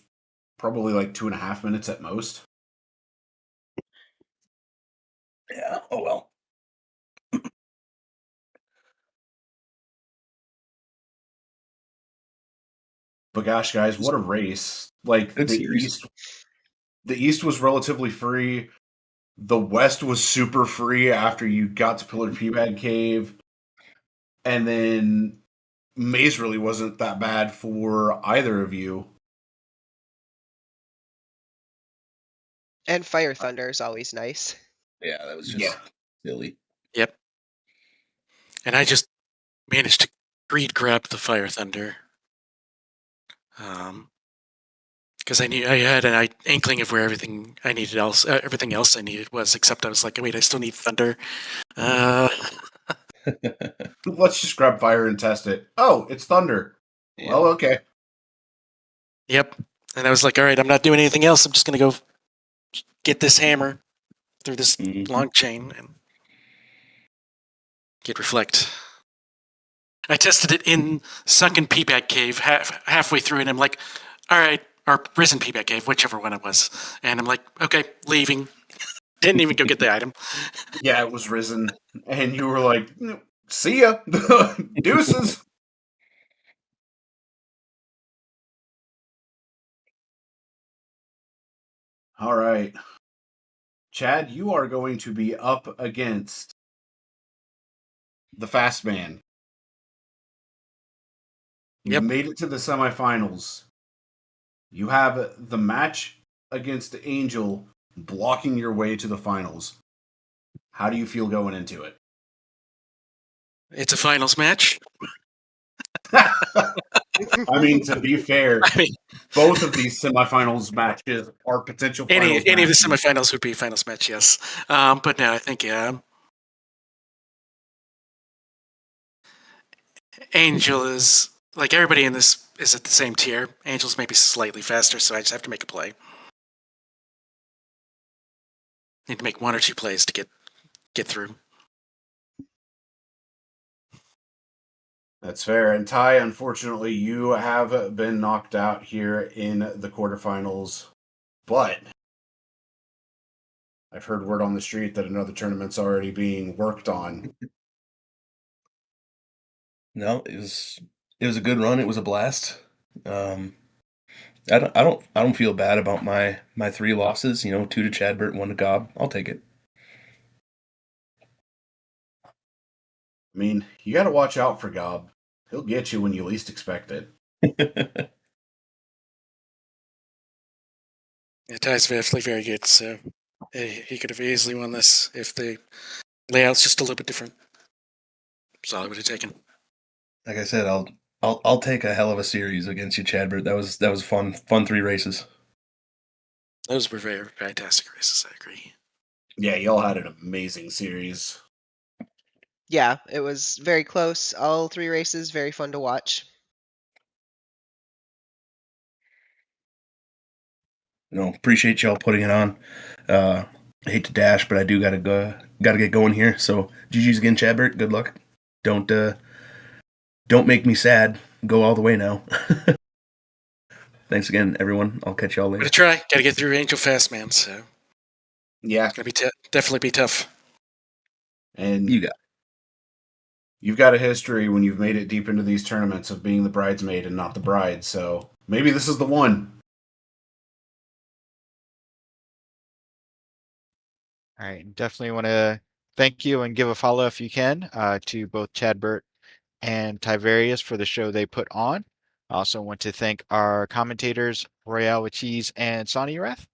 probably like 2.5 minutes at most. Yeah, oh well. But gosh, guys, what a race. Like, Good the series. east was relatively free. The west was super free after you got to Pillar Peabag Cave. And then Maze really wasn't that bad for either of you. and Fire Thunder is always nice. Yeah, that was just silly. Yep. And I just managed to greed grab the Fire Thunder. Because I knew I had an inkling of where everything else I needed was, except I was like, wait, I still need Thunder. Let's just grab fire and test it. Oh, it's thunder. Yeah. Well, okay. Yep. And I was like, all right, I'm not doing anything else. I'm just going to go get this hammer through this long chain and get reflect. I tested it in Sunken Peabag Cave halfway through, and I'm like, all right, or Risen Peabag Cave, whichever one it was. And I'm like, okay, leaving. Didn't even go get the item. Yeah, it was Risen. And you were like, see ya. Deuces. All right. Chad, you are going to be up against the Fast Man. You made it to the semifinals. You have the match against Angel blocking your way to the finals. How do you feel going into it? It's a finals match. I mean, to be fair, both of these semifinals matches are potential finals any of the matches. semifinals would be a finals match, yes. But no, I think Angel is, like, everybody in this is at the same tier. Angel's maybe slightly faster, so I just have to make a play. Need to make 1 or 2 plays to get through. That's fair. And Ty, unfortunately, you have been knocked out here in the quarterfinals. But I've heard word on the street that another tournament's already being worked on. No, it was a good run. It was a blast. I don't feel bad about my 3 losses. 2 to Chadbert, 1 to Gob. I'll take it. I mean, you got to watch out for Gob. He'll get you when you least expect it. Yeah, Ty's definitely very good, so he could have easily won this if the layout's just a little bit different. That's all I would have taken. Like I said, I'll take a hell of a series against you, Chadbert. That was fun 3 races. Those were very fantastic races, I agree. Yeah, y'all had an amazing series. Yeah, it was very close. All 3 races, very fun to watch. Appreciate y'all putting it on. I hate to dash, but I do gotta get going here. So GG's again, Chadbert. Good luck. Don't make me sad. Go all the way now. Thanks again, everyone. I'll catch y'all later. Gotta try. Gotta get through Angel fast, man. So Yeah, gonna be definitely be tough. and You got. you've got a history when you've made it deep into these tournaments of being the bridesmaid and not the bride. So maybe this is the one. All right, definitely want to thank you and give a follow if you can to both Chadbert and Tyvarius for the show they put on. I also want to thank our commentators, Royale with Cheese and Sonny Rath.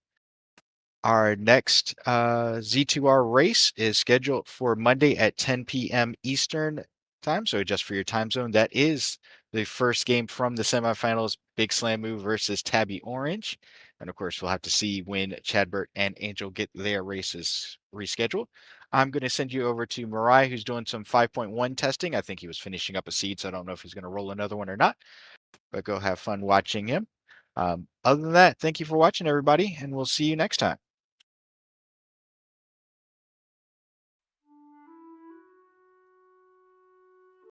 Our next Z2R race is scheduled for Monday at 10 p.m. Eastern time. So just for your time zone, that is the first game from the semifinals, Big Slam Move versus Tabby Orange. And of course, we'll have to see when Chadbert and Angel get their races rescheduled. I'm going to send you over to Mariah, who's doing some 5.1 testing. I think he was finishing up a seed, so I don't know if he's going to roll another one or not. But go have fun watching him. Other than that, thank you for watching, everybody, and we'll see you next time.